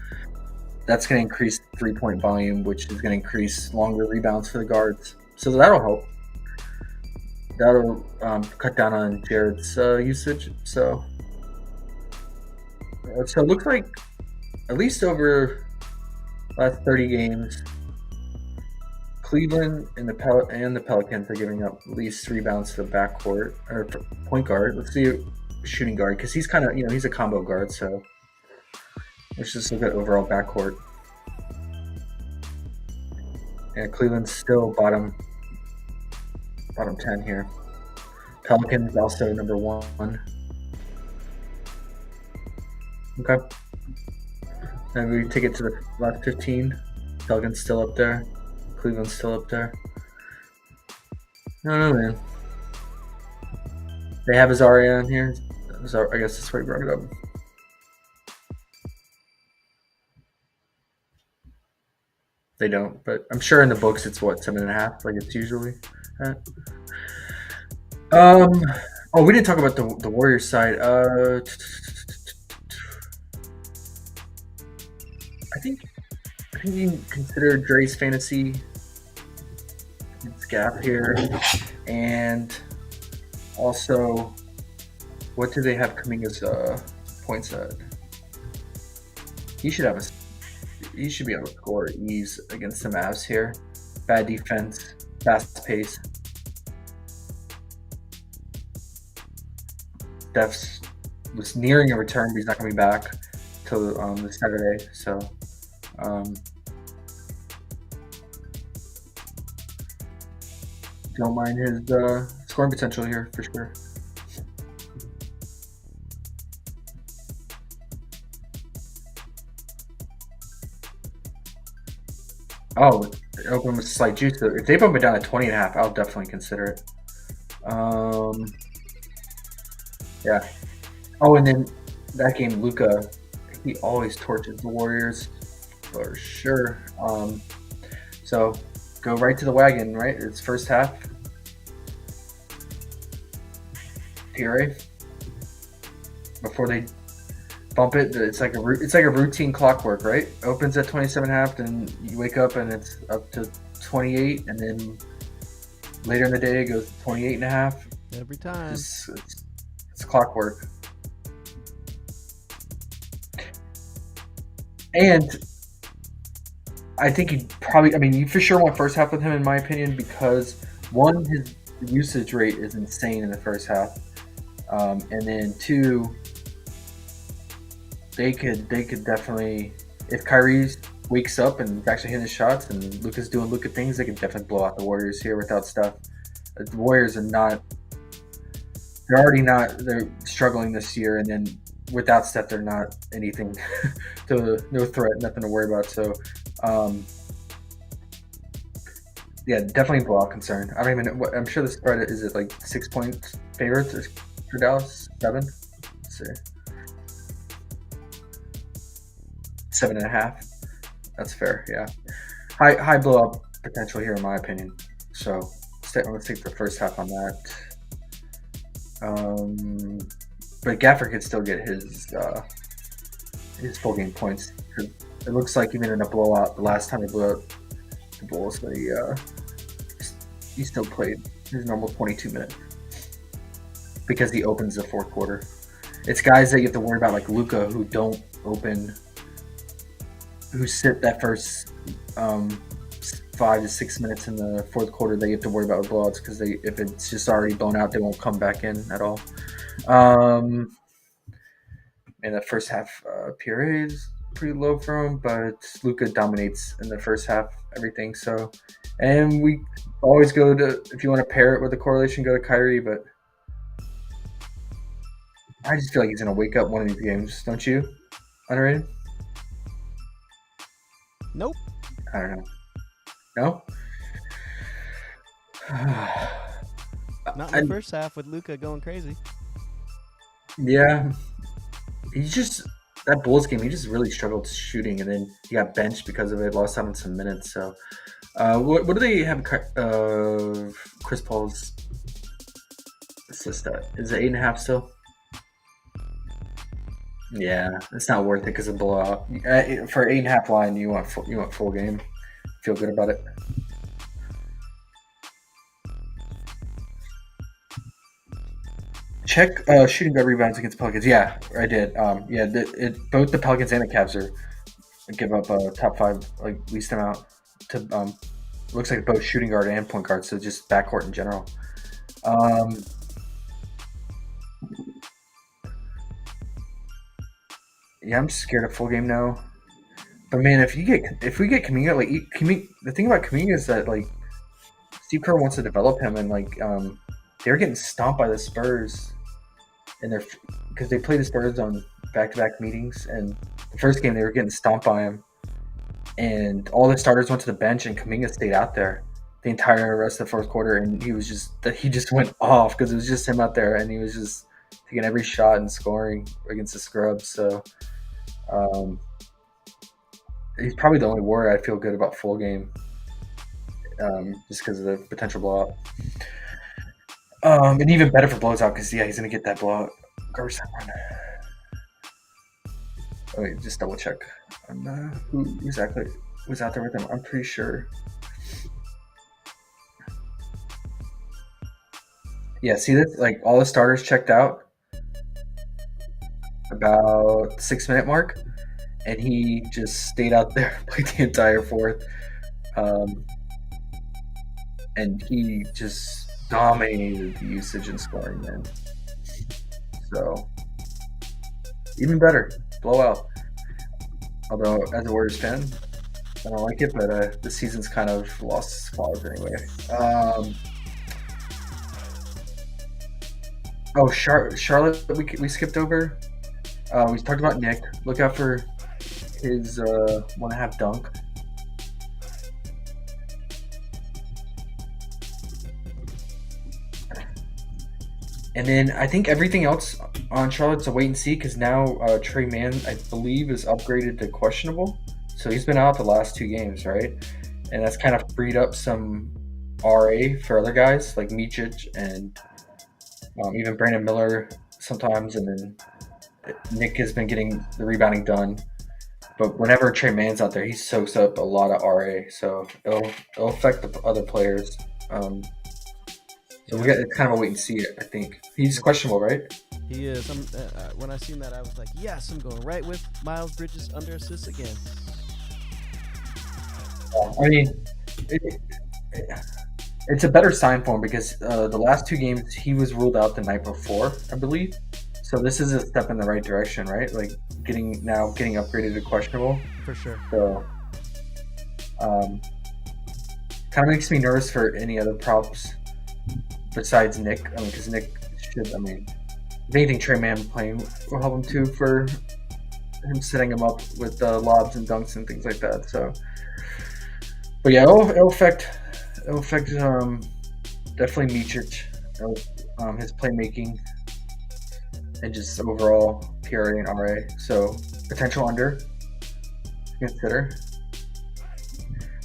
that's going to increase 3-point volume, which is going to increase longer rebounds for the guards. So that'll help. That'll cut down on Jared's usage. So it looks like at least over last 30 games, Cleveland and the Pelicans are giving up at least 3 rebounds to the backcourt or point guard. Let's see shooting guard because he's kind of he's a combo guard. So let's just look at overall backcourt. Yeah, Cleveland's still bottom 10 here. Pelicans also number 1. Okay. And we take it to the last 15. Pelicans still up there. Cleveland's still up there. I don't know, man. They have his Aria on here. I guess that's why he brought it up. They don't, but I'm sure in the books it's 7.5, like it's usually at. Oh, we didn't talk about the Warriors side. I think you can consider Dre's fantasy gap here, and also what do they have Kuminga's points at? He should be able to score at ease against the Mavs here. Bad defense, fast pace. Steph was nearing a return, but he's not going to be back till this Saturday. So, don't mind his scoring potential here for sure. Oh, open with slight juice. If they bump it down to 20.5, I'll definitely consider it. Yeah. Oh, and then that game, Luka, he always torches the Warriors for sure. So go right to the wagon, right? It's first half. PRA before they bump it. It's like a routine clockwork, right? Opens at 27.5, then you wake up and it's up to 28, and then later in the day it goes to 28.5.
Every time.
It's clockwork. And I think you for sure want first half with him, in my opinion, because one, his usage rate is insane in the first half, and then two, they could definitely, if Kyrie wakes up and is actually hitting his shots and Luka's doing Luka things, they could definitely blow out the Warriors here without Steph. The Warriors they're struggling this year, and then without Steph, they're not anything, no threat, nothing to worry about. So, yeah, definitely blowout concern. I don't even know. I'm sure the spread is it like 6 point favorites for Dallas? 7? Let's see. 7.5. That's fair. Yeah, high blowout potential here, in my opinion. So I'm gonna take the first half on that. But Gafford could still get his full game points. It looks like even in a blowout, the last time he blew out the Bulls, he still played his normal 22 minutes because he opens the fourth quarter. It's guys that you have to worry about, like Luka, who don't open, who sit that first 5 to 6 minutes in the fourth quarter. They have to worry about with blowouts because if it's just already blown out, they won't come back in at all. And the first half PRA is pretty low for him, but Luka dominates in the first half everything. So, and we always go to, if you want to pair it with a correlation, go to Kyrie, but I just feel like he's going to wake up one of these games, don't you? Underrated?
Nope.
I don't know. No?
Not in the first half with Luka going crazy.
Yeah. That Bulls game, he just really struggled shooting, and then he got benched because of it, lost out on some minutes. So, what do they have Chris Paul's assist at? Is it 8.5 still? Yeah, it's not worth it because of blowout. For 8.5 line, you want full game. Feel good about it. Check shooting guard rebounds against Pelicans. Yeah, I did. Both the Pelicans and the Cavs give up top 5 least amount to. Looks like both shooting guard and point guard, so just backcourt in general. Yeah, I'm scared of full game now. But man, if we get Kuminga, the thing about Kuminga is that Steve Kerr wants to develop him, and they're getting stomped by the Spurs, because they play the Spurs on back-to-back meetings, and the first game they were getting stomped by him, and all the starters went to the bench, and Kuminga stayed out there the entire rest of the fourth quarter, and he just went off because it was just him out there, and he was just taking every shot and scoring against the scrubs. So. He's probably the only warrior I feel good about full game, just because of the potential blowout. And even better for blows out because, he's going to get that blowout. Garbage time run. Wait, just double check on who exactly was out there with him. I'm pretty sure. Yeah, see this? All the starters checked out about 6 minute mark. And he just stayed out there, played the entire fourth. And he just dominated the usage and scoring, man. So, even better, blowout. Although, as a Warriors fan, I don't like it, but the season's kind of lost its claws anyway. Charlotte, we skipped over. We talked about Nick. Look out for his 1.5 dunk. And then I think everything else on Charlotte's a wait and see, because now Trey Mann, I believe, is upgraded to questionable. So he's been out the last 2 games, right? And that's kind of freed up some RA for other guys like Micic and Even Brandon Miller sometimes, and then Nick has been getting the rebounding done. But whenever Trey Man's out there, he soaks up a lot of RA, so it'll affect the other players. So we got it's kind of a wait and see. I think he's questionable, right?
He is. When I seen that, I was like, yes, I'm going right with Miles Bridges under assists again.
I mean, it's a better sign for him because the last 2 games he was ruled out the night before, I believe. So this is a step in the right direction, right? Like getting upgraded to questionable.
For sure.
So, kind of makes me nervous for any other props besides Nick. I mean, because Nick should. I mean, if anything, Trey Man playing will help him too for him setting him up with lobs and dunks and things like that. So, but yeah, it'll affect definitely Mičić, his playmaking. And just overall PRA and RA. So potential under to consider.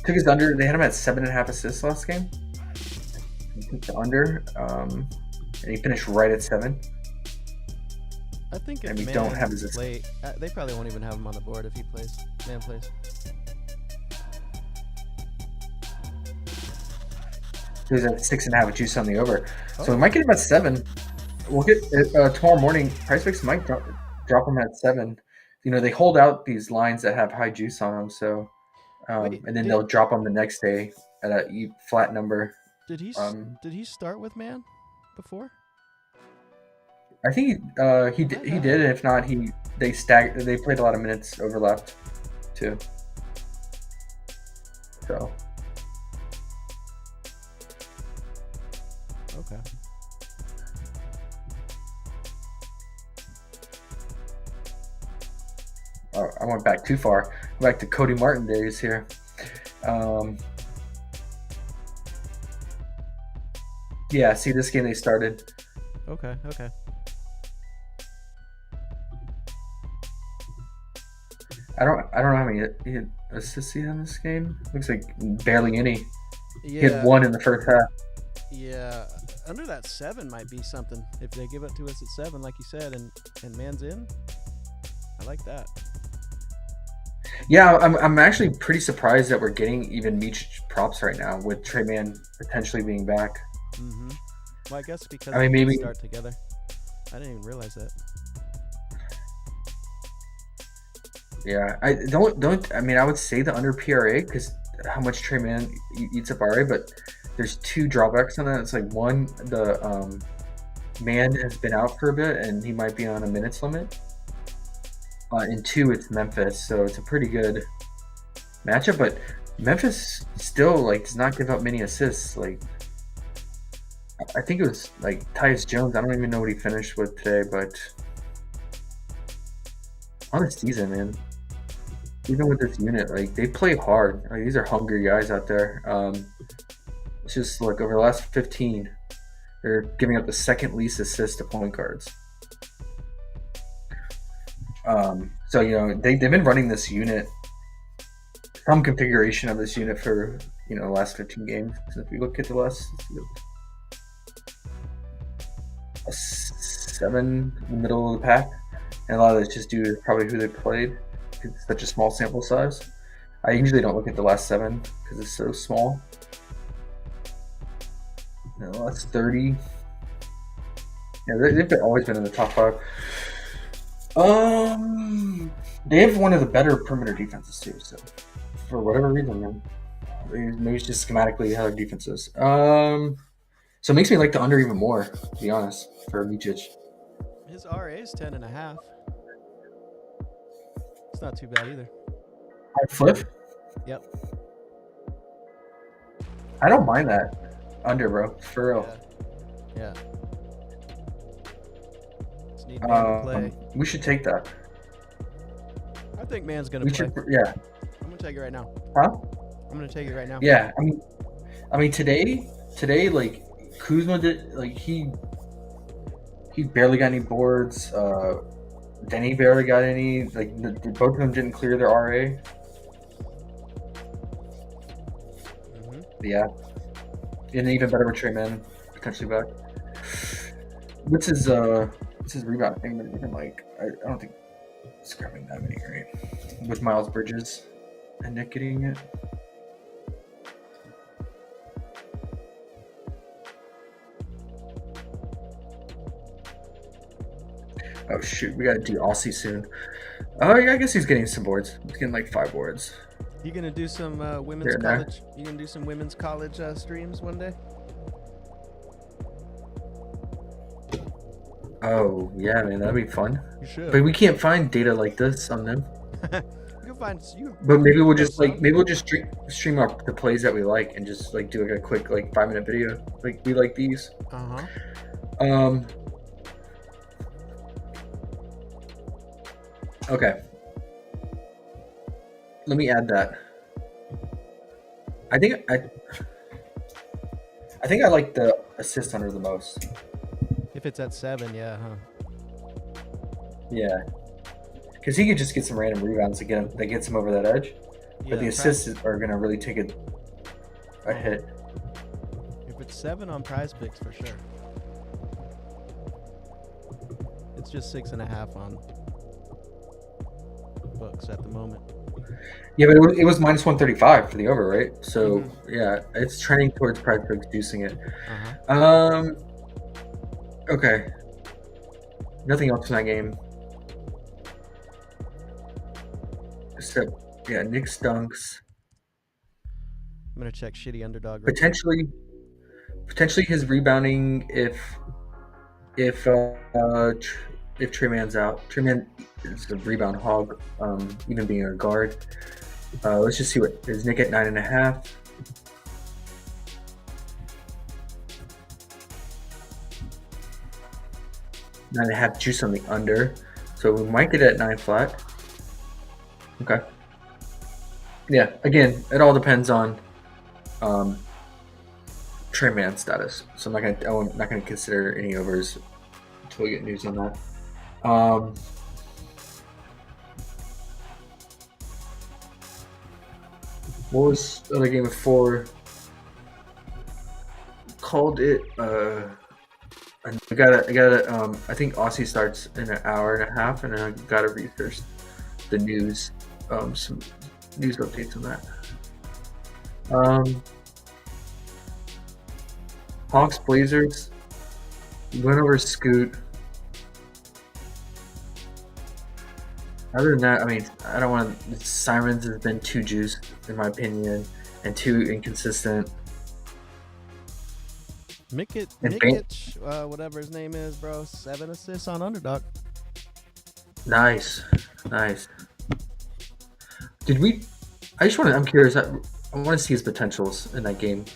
Took his under. They had him at 7.5 assists last game. He took the under, and he finished right at 7.
I think if
and we
Man
don't have his
play, they probably won't even have him on the board if he plays. Man plays.
He was at 6.5 with juice on the over. So we might get him at 7. We'll get tomorrow morning. PrizePicks might drop them at 7. You know, they hold out these lines that have high juice on them, so and then they'll drop them the next day at a flat number.
Did he start with Man before?
I think he did. If not, they played a lot of minutes overlapped too. So
okay.
I went back too far. Back to Cody Martin days here. Yeah, see this game they started.
Okay.
I don't know how many assists he had in this game. Looks like barely any.
Yeah.
He had 1 in the first half.
Yeah, under that 7 might be something if they give it to us at 7, like you said, and Man's in. I like that.
Yeah, I'm actually pretty surprised that we're getting even Mičić props right now with Trey Man potentially being back.
Mm-hmm. Well, I guess because
maybe
start together. I didn't even realize that.
Yeah, I don't. I mean, I would say the under PRA because how much Trey Man eats up RA, but there's 2 drawbacks on that. It's like one, the Man has been out for a bit and he might be on a minutes limit. And 2, it's Memphis, so it's a pretty good matchup. But Memphis still does not give up many assists. Like I think it was like Tyus Jones. I don't even know what he finished with today, but on the season, man, even with this unit, they play hard. Like these are hungry guys out there. It's just like over the last 15, they're giving up the second least assists to point guards. So they've been running this unit, some configuration of this unit for the last 15 games. So if you look at the last 7 in the middle of the pack, and a lot of it's just due to probably who they played. It's such a small sample size. I usually don't look at the last 7 because it's so small. The last 30. Yeah, they've always been in the top 5. They have one of the better perimeter defenses too. So, for whatever reason, man, maybe it's just schematically how their defense is. So it makes me like the under even more, to be honest, for Mičić.
His RA is 10.5. It's not too bad either.
Fliff?
Yep.
I don't mind that under, bro. For real.
Yeah. Just need Man to play.
We should take that.
I think Man's gonna play.
Yeah.
I'm gonna take it right now.
Huh?
I'm gonna take it right now.
Yeah. I mean today, like Kuzma did, like he barely got any boards. Denny barely got any. Like both of them didn't clear their RA.
Mm-hmm.
Yeah. And even better with Trey Man potentially back. What's his rebound thing? But even like I don't think it's grabbing that many, right? With Miles Bridges and Nick getting it. Oh shoot, we gotta do Aussie soon. Oh yeah, I guess he's getting some boards. He's getting like 5 boards.
You gonna do some women's
Here and there.
college? You gonna do some women's college streams one day?
Oh yeah, man, that'd be fun.
You should.
But we can't find data like this on them.
You can find you.
But maybe we'll
post
just like
some.
stream up the plays that we like and just like do like a quick like 5-minute video. Like we like these. Okay. Let me add that. I think I like the assist under the most.
If it's at 7, yeah, huh?
Yeah. Because he could just get some random rebounds that gets him over that edge.
Yeah,
But the assists are gonna really take a hit.
If it's 7 on PrizePicks, for sure. It's just 6.5 on books at the moment.
Yeah, but it was minus 135 for the over, right? So yeah, it's trending towards PrizePicks juicing it. Okay. Nothing else in that game. Except, yeah, Nick Stunks.
I'm gonna check shitty underdog.
Potentially his rebounding if Trey Man's out. Trey Man is a rebound hog, even being a guard. Let's just see what is Nick at 9.5. Nine and a half juice on the under, so we might get it at 9 flat. Okay. Yeah. Again, it all depends on Trey Man's status. So I'm not gonna consider any overs until we get news on that. What was the other game before? Called it. I gotta. I think Aussie starts in an hour and a half, and I gotta research the news. Some news updates on that. Hawks Blazers. Went over Scoot. Other than that, I mean, I don't want to. Simons has been too juiced, in my opinion, and too inconsistent.
Mikic, whatever his name is, bro. 7 assists on Underdog.
Nice. Did we? I'm curious. I want to see his potentials in that game.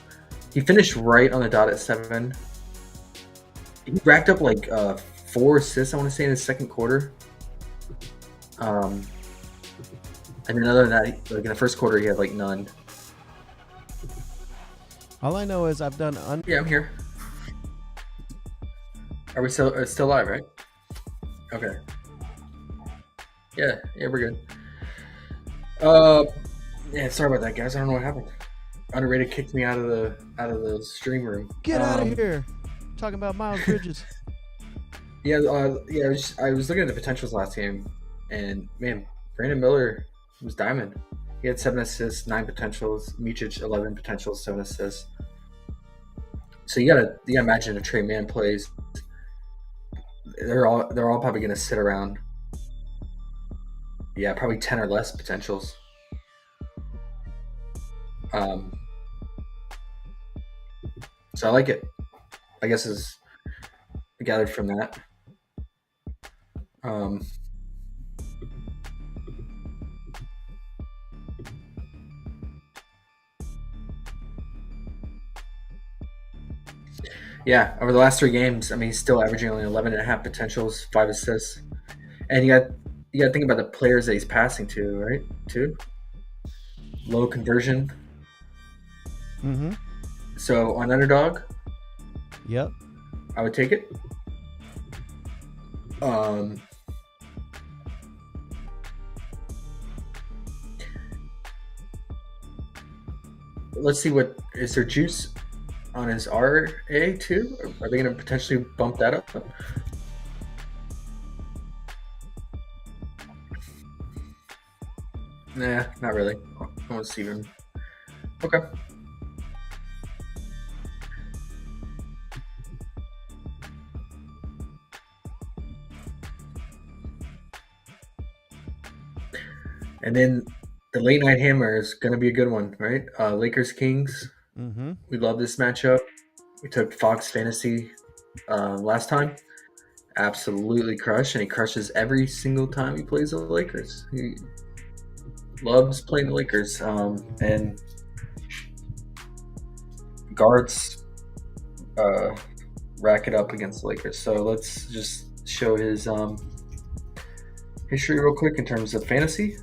He finished right on the dot at 7. He racked up like 4 assists, I want to say, in his second quarter. And then other than that, like in the first quarter, he had like none.
All I know is I've done
Yeah, I'm here. Are we still live, right? Okay. Yeah, we're good. Yeah, sorry about that, guys. I don't know what happened. Underrated kicked me out of the stream room.
Get out of here! Talking about Miles Bridges.
Yeah. I was looking at the potentials last game, and man, Brandon Miller was diamond. He had 7 assists, 9 potentials. Micic 11 potentials, 7 assists. So you gotta imagine if Trey Man plays, they're all probably gonna sit around. Yeah, probably 10 or less potentials. So I like it. I guess is gathered from that. Yeah, over the last 3 games, I mean, he's still averaging only 11.5 potentials, 5 assists, and you got to think about the players that he's passing to, right? Too low conversion. So on Underdog,
yep,
I would take it. Let's see, what is there juice? on his RA too? Are they going to potentially bump that up? Nah, not really. I want to see him. Okay. And then the late night hammer is going to be a good one, right? Lakers Kings.
Mm-hmm.
We love this matchup. We took Fox Fantasy last time. Absolutely crushed, and he crushes every single time he plays the Lakers. He loves playing the Lakers, and guards rack it up against the Lakers. So let's just show his history real quick in terms of fantasy.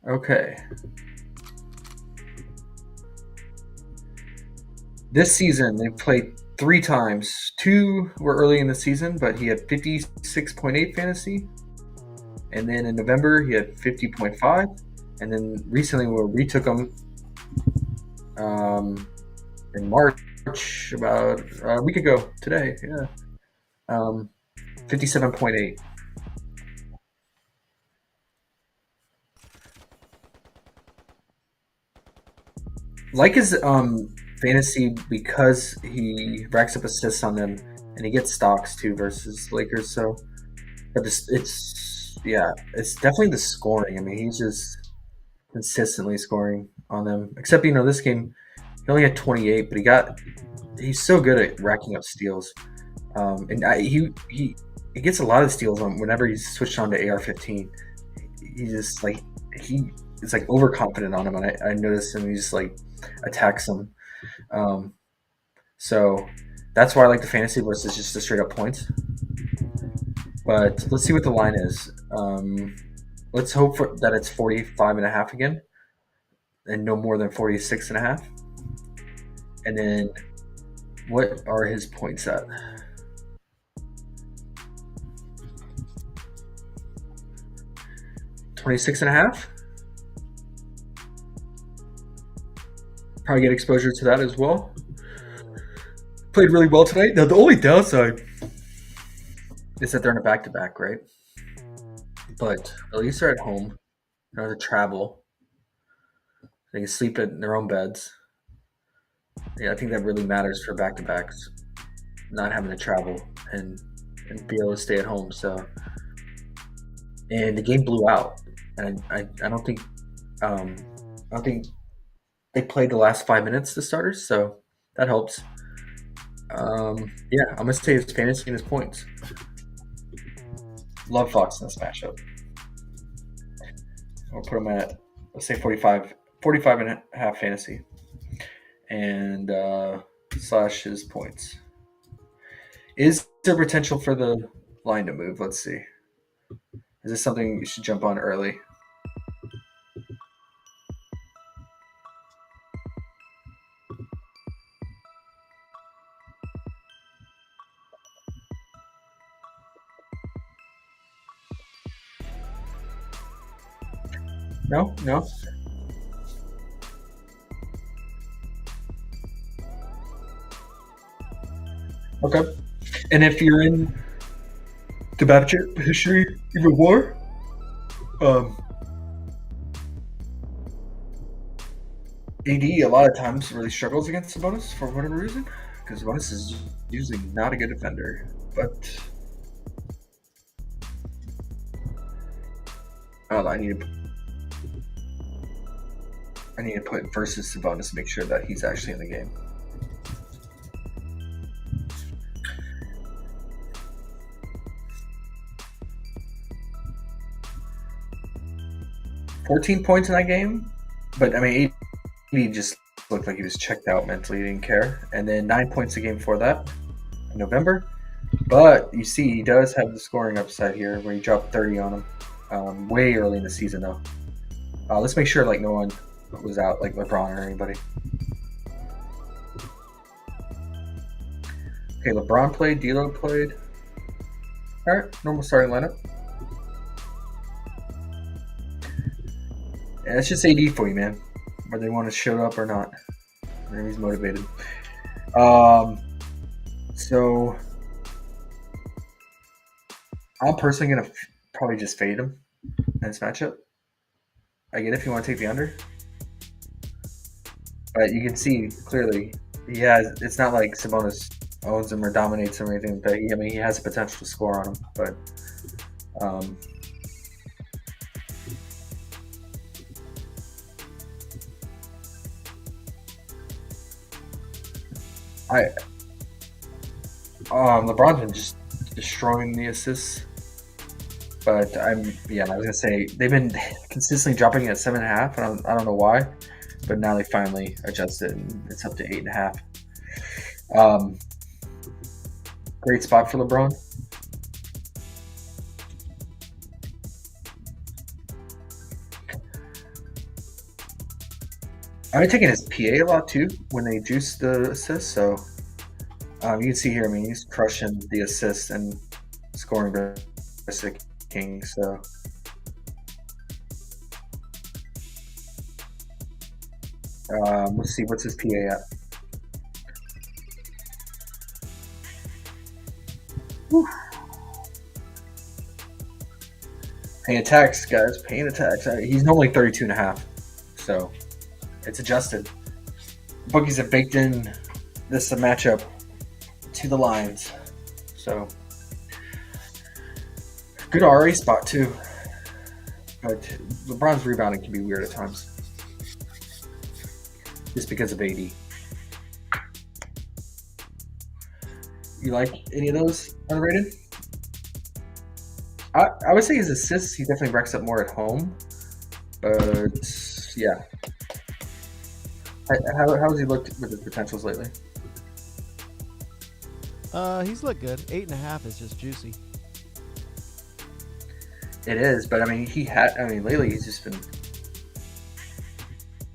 Okay. This season, they played 3 times. 2 were early in the season, but he had 56.8 fantasy. And then in November, he had 50.5. And then recently, we retook him in March, about a week ago today. Yeah. 57.8. Like his fantasy because he racks up assists on them, and he gets stocks too versus Lakers. So, but it's definitely the scoring. I mean, he's just consistently scoring on them. Except this game, he only had 28, but he's so good at racking up steals. He gets a lot of steals on whenever he's switched on to AR-15. He just he is overconfident on him, and I noticed him. He just attacks him. So that's why I like the fantasy versus just the straight up points. But let's see what the line is. Let's hope that it's 45.5 again, and no more than 46.5. And then what are his points at? $26.5. Probably get exposure to that as well. Played really well tonight. Now the only downside is that they're in a back-to-back, right? But at least they're at home. They don't have to travel. They can sleep in their own beds. Yeah, I think that really matters for back-to-backs. Not having to travel and be able to stay at home. So, and the game blew out, and I don't think they played the last 5 minutes, the starters, so that helps. Yeah, I'm gonna say his fantasy and his points. Love Fox in this matchup. I'll put him at, let's say 45.5 fantasy, and slash his points. Is there potential for the line to move? Let's see. Is this something you should jump on early? No? Okay. And if you're in the matchup history even more, AD a lot of times really struggles against Sabonis for whatever reason, because Sabonis is usually not a good defender. But I need to put versus Sabonis to make sure that he's actually in the game. $14 points in that game, but I mean, AD just looked like he was checked out mentally. He didn't care. And then 9 points a game for that in November. But you see, he does have the scoring upside here, where he dropped 30 on him way early in the season, though. Let's make sure no one was out, like LeBron or anybody. Okay, LeBron played, D'Lo played. All right, normal starting lineup. Yeah, it's just AD for you, man. Whether they want to show up or not. And he's motivated. So I'm personally gonna probably just fade him in this matchup. I get it if you want to take the under, but you can see clearly he has. It's not like Sabonis owns him or dominates him or anything. But he has the potential to score on him. But LeBron's been just destroying the assists. But I was gonna say they've been consistently dropping at 7.5. I don't know why, but now they finally adjusted and it's up to 8.5. Great spot for LeBron. I've been taking his PA a lot too when they juice the assists. So you can see here, he's crushing the assists and scoring versus the King. So let's see, what's his PA at? Whew. Paying attacks, guys. Paying attacks. He's normally 32.5, so it's adjusted. Bookies have baked in this matchup to the lines, so good RA spot too. But LeBron's rebounding can be weird at times, just because of AD. You like any of those underrated? I would say his assists, he definitely racks up more at home. But yeah. How has he looked with his potentials lately?
He's looked good. 8.5 is just juicy.
It is, but lately he's just been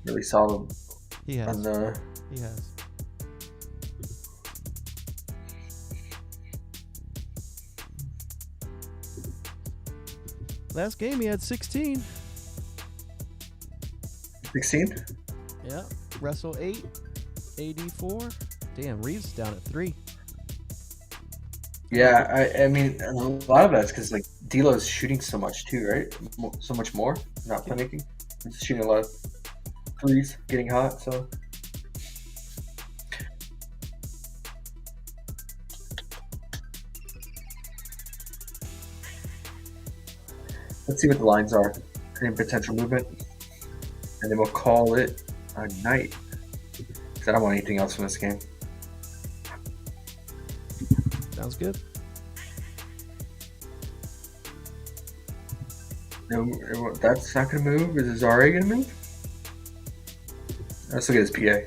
really solid.
He has. He has. Last game he had 16.
16?
Yeah. Russell 8. AD 4. Damn, Reeves down at 3.
Yeah, I mean, a lot of that's because D'Lo's shooting so much too, right? So much more, not playmaking. He's shooting a lot of threes, getting hot. So let's see what the lines are. Any potential movement, and then we'll call it a night. Because I don't want anything else from this game.
Sounds good.
No, that's not going to move. Is his RA going to move? Let's look at his PA.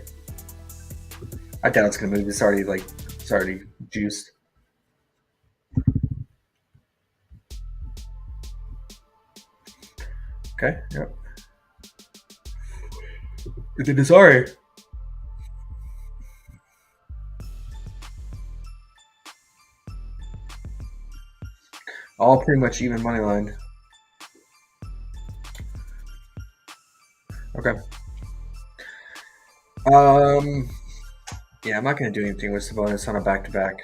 I doubt it's going to move. It's already juiced. Okay, yep. And then his RA. All pretty much even money line. Okay. Yeah, I'm not going to do anything with Sabonis on a back-to-back,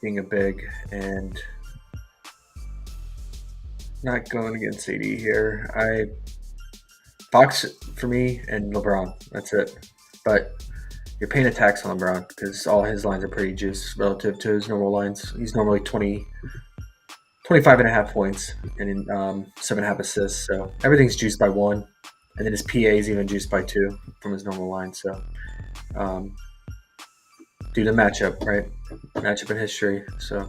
being a big, and not going against AD here. Fox for me and LeBron. That's it. But you're paying a tax on LeBron because all his lines are pretty juiced relative to his normal lines. He's normally 25.5 points and 7.5 assists. So everything's juiced by 1. And then his PA is even juiced by 2 from his normal line. So due to matchup, right? Matchup in history. So,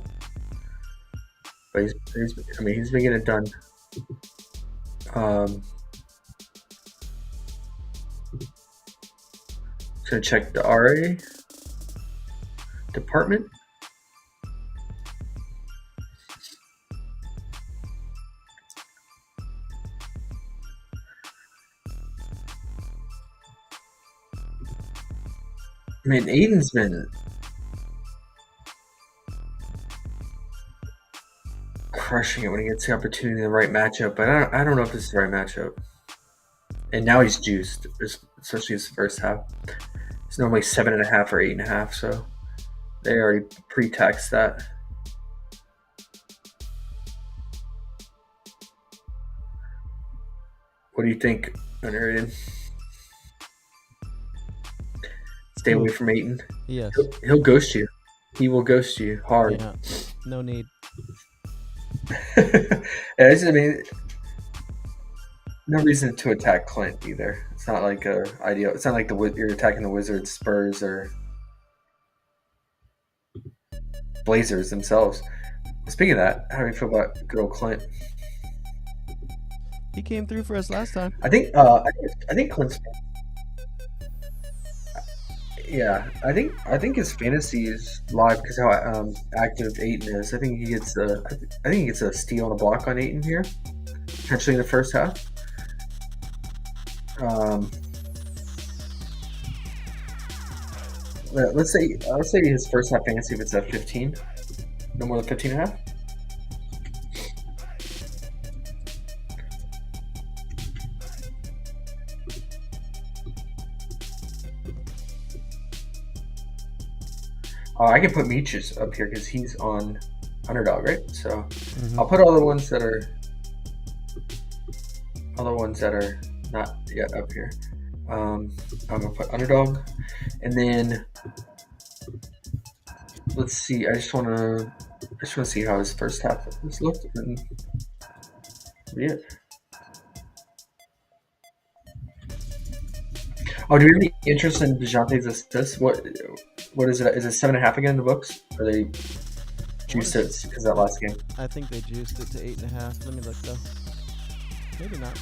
but he's been getting it done. Gonna check the RA department. I mean, Aiden's been crushing it when he gets the opportunity in the right matchup, but I don't know if this is the right matchup. And now he's juiced, especially his first half. It's normally 7.5 or 8.5, so they already pre-taxed that. What do you think, Underrated? Stay away from Ayton.
Yes.
He'll ghost you. He will ghost you hard.
Yeah. No need.
I mean, no reason to attack Clint either. It's not like a ideal. It's not like you're attacking the Wizards, Spurs, or Blazers themselves. Speaking of that, how do you feel about good old Clint?
He came through for us last time.
I think Clint's. Yeah, I think his fantasy is live because how active Ayton is. I think he gets a steal and a block on Ayton here, potentially in the first half. Let's say his first half fantasy if it's at 15, no more than 15.5. Oh, I can put Meech's up here because he's on Underdog, right? So I'll put all the ones that are not yet up here. I'm gonna put Underdog, and then let's see. I just wanna see how his first half has looked, and yeah. Oh, do you have any interest in DeJounte's assist? What is it? Is it 7.5 again in the books? Or they juiced it because that last game?
I think they juiced it to 8.5. Let me look though. Maybe not.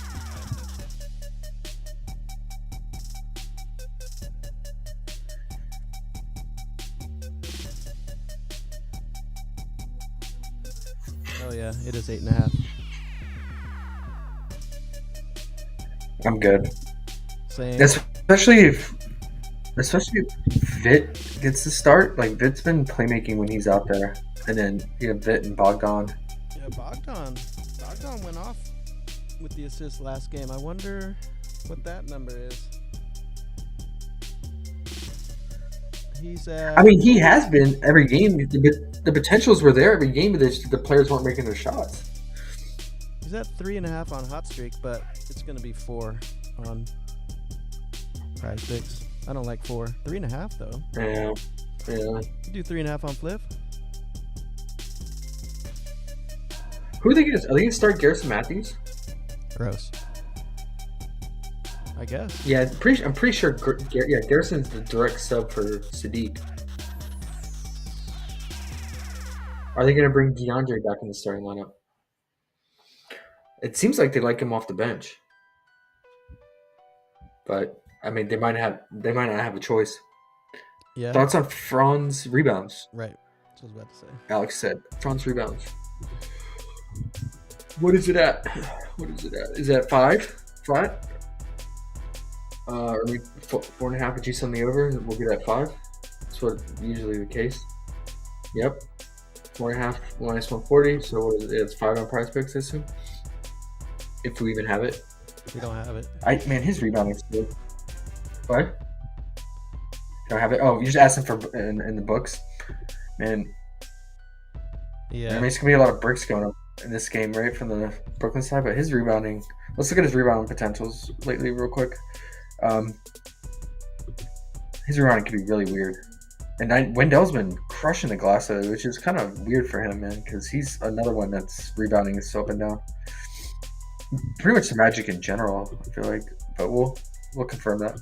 Oh yeah, it is 8.5.
I'm good.
Same.
Especially if Vit gets the start. Like Vit's been playmaking when he's out there, and then you have Vit and Bogdan.
Yeah, Bogdan went off with the assist last game. I wonder what that number is. He's
I mean, he has been every game. The potentials were there every game, but the players weren't making their shots.
He's at 3.5 on Hot Streak, but it's gonna be 4 on PrizePicks. I don't like 4. 3.5 though.
Yeah.
You do 3.5 on Fliff.
Who are they gonna? Are they gonna start Garrison Matthews?
Gross. I guess.
Yeah, I'm pretty sure. Garrison's the direct sub for Sadiq. Are they gonna bring DeAndre back in the starting lineup? It seems like they like him off the bench, but I mean, they might not have a choice.
Yeah.
Thoughts on Franz rebounds?
Right. That's what I was about to say.
Alex said Franz rebounds. What is it at? Is it at 5? Flat? Or maybe 4.5 with juice on the over? We'll get at 5. That's what usually the case. Yep. 4.5 minus 140. So what is it? It's 5 on PrizePicks, I assume. If we even have it.
We don't have it.
Man, his rebounding's good. What? You don't have it? Oh, you just asked him for in the books. Man.
Yeah.
I mean, it's going to be a lot of bricks going up in this game, right, from the Brooklyn side. But his rebounding, let's look at his rebounding potentials lately real quick. His rebounding could be really weird. And Wendell's been crushing the glass lately, which is kind of weird for him, man, because he's another one that's rebounding so up and down. Pretty much the Magic in general, I feel like. But we'll confirm that.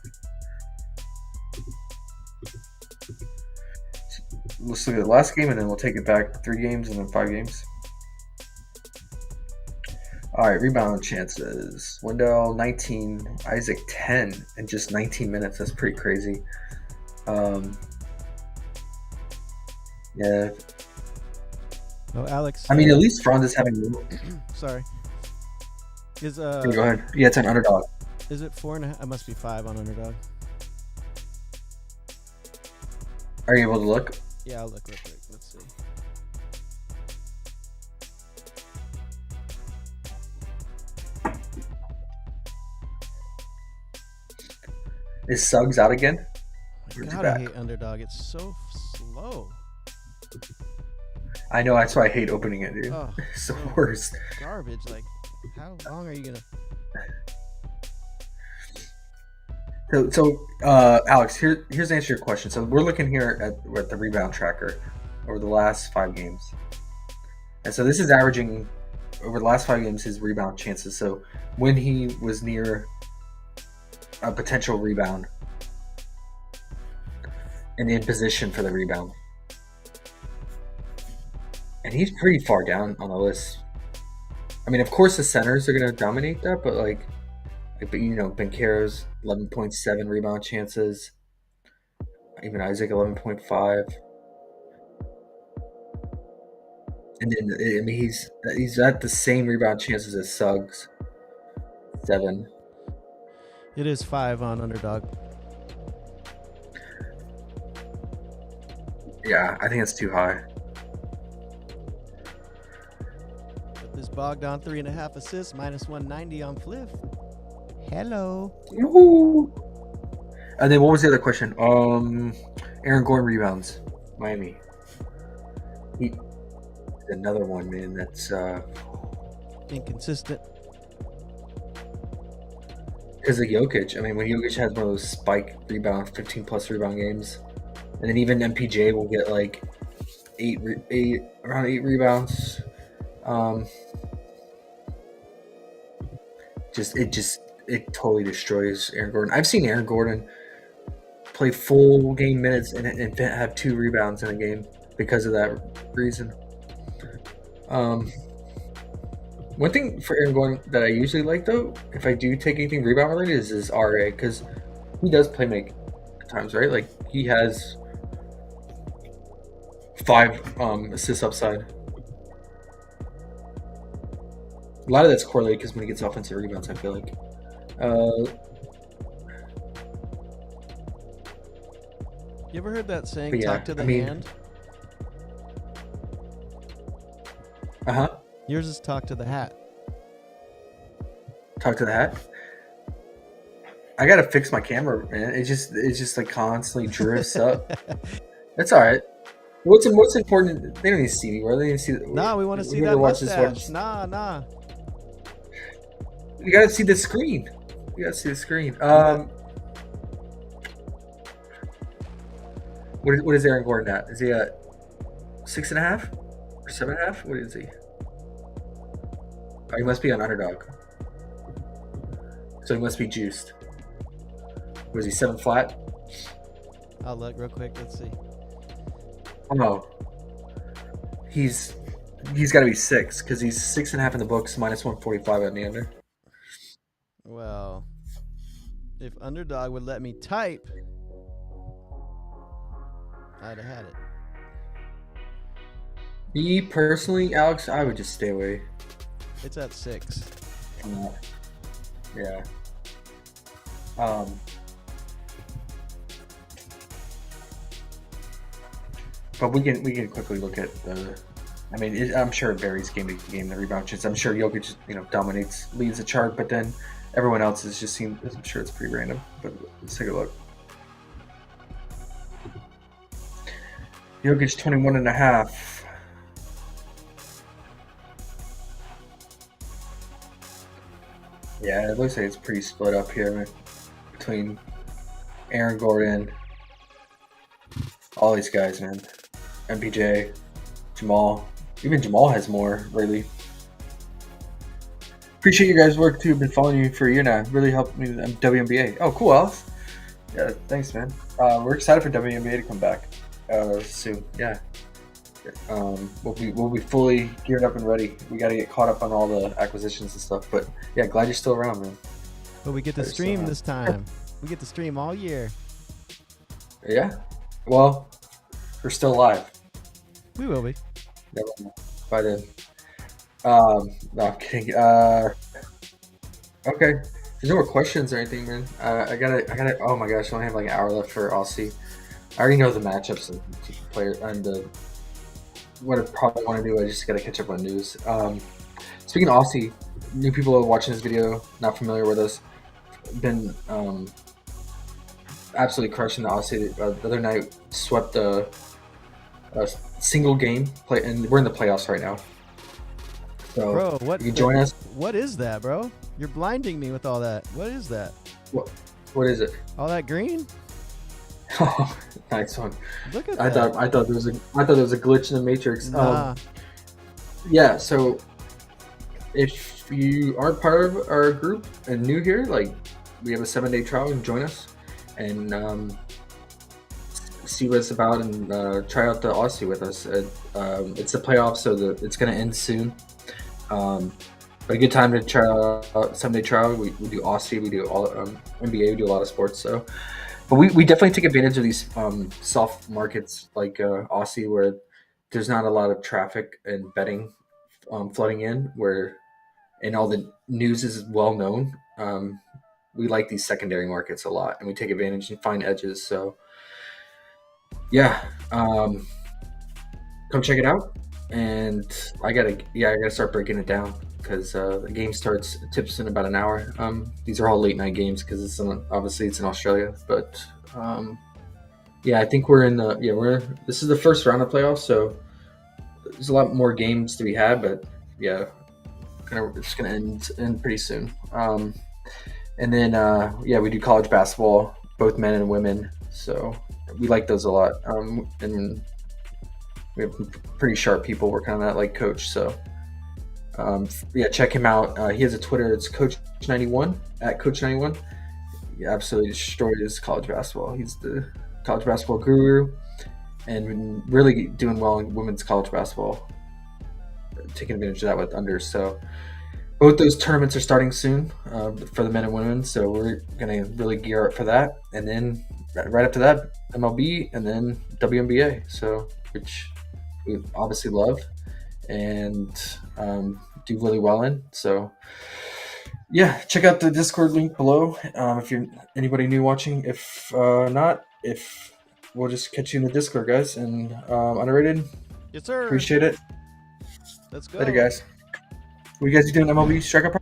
Let's look at the last game, and then we'll take it back 3 games and then 5 games. All right, rebound chances. Wendell 19, Isaac 10 in just 19 minutes. That's pretty crazy. Yeah.
Oh, Alex.
I mean, at least Franz is having.
Sorry. Is
Go ahead. Yeah, it's an Underdog.
Is it 4.5? It must be 5 on Underdog.
Are you able to look?
Yeah, I'll look real quick. Let's see.
Is Suggs out again? Or is he
God, I
back?
hate Underdog. It's so slow.
I know, that's why I hate opening it, dude.
Oh,
It's the
so
worst.
garbage. Like, how long are you gonna?
So, Alex, here's the answer to your question. So we're looking here at the rebound tracker over the last 5 games, and so this is averaging over the last 5 games his rebound chances. So when he was near a potential rebound and in position for the rebound, and he's pretty far down on the list. I mean, of course, the centers are going to dominate that, but but Banchero's 11.7 rebound chances, even Isaac 11.5, and then I mean he's at the same rebound chances as Suggs, 7.
It is 5 on Underdog.
Yeah, I think it's too high.
But this Bogdan 3.5 assists, minus 190 on Fliff. Hello.
Woo! And then what was the other question? Aaron Gordon rebounds, Miami. He another one, man. That's
Inconsistent.
because of Jokic. I mean, when Jokic has one of those spike rebound, 15+ rebound games, and then even MPJ will get like around 8 rebounds. It totally destroys Aaron Gordon. I've seen Aaron Gordon play full game minutes and have 2 rebounds in a game because of that reason. One thing for Aaron Gordon that I usually like, though, if I do take anything rebound related, is his RA, because he does play make at times, right? Like, he has 5 assists upside. A lot of that's correlated because when he gets offensive rebounds, I feel like.
You ever heard that saying,
But yeah,
talk to the
I mean-
hand?
Uh-huh.
Yours is talk to the hat.
Talk to the hat. I gotta fix my camera, man. It just like constantly drifts up. That's all right. What's important? They don't need to see me. Where they need to see?
Nah, we want to see
whoever
that
watches
mustache.
this
Nah.
You gotta see the screen. You gotta see the screen. What is Aaron Gordon at? Is he at 6.5 or 7.5? What is he? Oh, he must be on Underdog. So he must be juiced. Was he 7 flat?
I'll look real quick. Let's see.
Oh, he's got to be 6 because he's 6.5 in the books, minus 145 on the under.
Well, if Underdog would let me type, I'd have had it.
Me personally, Alex, I would just stay away
It's at 6.
from that. Yeah. But we can quickly look at the. I mean, I'm sure it varies game to game. The rebound chance. I'm sure Jokic dominates, leads the chart, but then everyone else is just seems. I'm sure it's pretty random. But let's take a look. Jokic 21.5. Yeah, it looks like it's pretty split up here between Aaron Gordon, all these guys, man. MPJ, Jamal. Even Jamal has more lately. Appreciate you guys' work too. Been following you for a year now. Really helped me with WNBA. Oh, cool, Alice. Yeah, thanks, man. We're excited for WNBA to come back soon. Yeah. We'll be fully geared up and ready. We got to get caught up on all the acquisitions and stuff. But yeah, glad you're still around, man.
But we get to
Glad you're still
stream
around.
this time. We get to stream all year.
Yeah. Well, we're still live.
We will be.
Never mind. By then. No, I'm kidding. Okay. There's no more questions or anything, man. I gotta. Oh my gosh, I only have like an hour left for Aussie. I already know the matchups and player and what I probably want to do. I just gotta catch up on news. Speaking of Aussie, new people watching this video, not familiar with us, been absolutely crushing the Aussie. The other night swept a single game play, and we're in the playoffs right now. So
Bro, what?
you can join us.
What is that, bro? You're blinding me with all that. What is that?
What is it?
All that green?
Oh, nice one.
Look at
I
that.
thought there was a glitch in the Matrix.
Nah.
Yeah. So if you aren't part of our group and new here, like we have a 7-day trial, and join us and see what it's about and try out the Aussie with us. It's the playoffs, so it's going to end soon. But a good time to try out 7-day trial. We do Aussie, we do all NBA, we do a lot of sports. So, but we definitely take advantage of these soft markets like Aussie, where there's not a lot of traffic and betting flooding in, and all the news is well known. We like these secondary markets a lot, and we take advantage and find edges. So, yeah, come check it out. And I gotta start breaking it down because the game tips in about an hour. These are all late night games because it's in Australia. But yeah, I think this is the first round of playoffs, so there's a lot more games to be had. But yeah, it's gonna end pretty soon. And then we do college basketball, both men and women. So we like those a lot. And we have pretty sharp people working on that, like Coach. So check him out. He has a Twitter. It's Coach91 at Coach91. He absolutely destroys college basketball. He's the college basketball guru, and been really doing well in women's college basketball. Taking advantage of that with unders. So both those tournaments are starting soon for the men and women. So we're gonna really gear up for that, and then right after that, MLB, and then WNBA. So which we obviously love and do really well in. So yeah, check out the Discord link below if you're anybody new watching. If not, we'll just catch you in the Discord, guys. And Underrated,
Yes, sir.
appreciate it.
Let's go.
Later, guys. What you guys doing MLB Striker?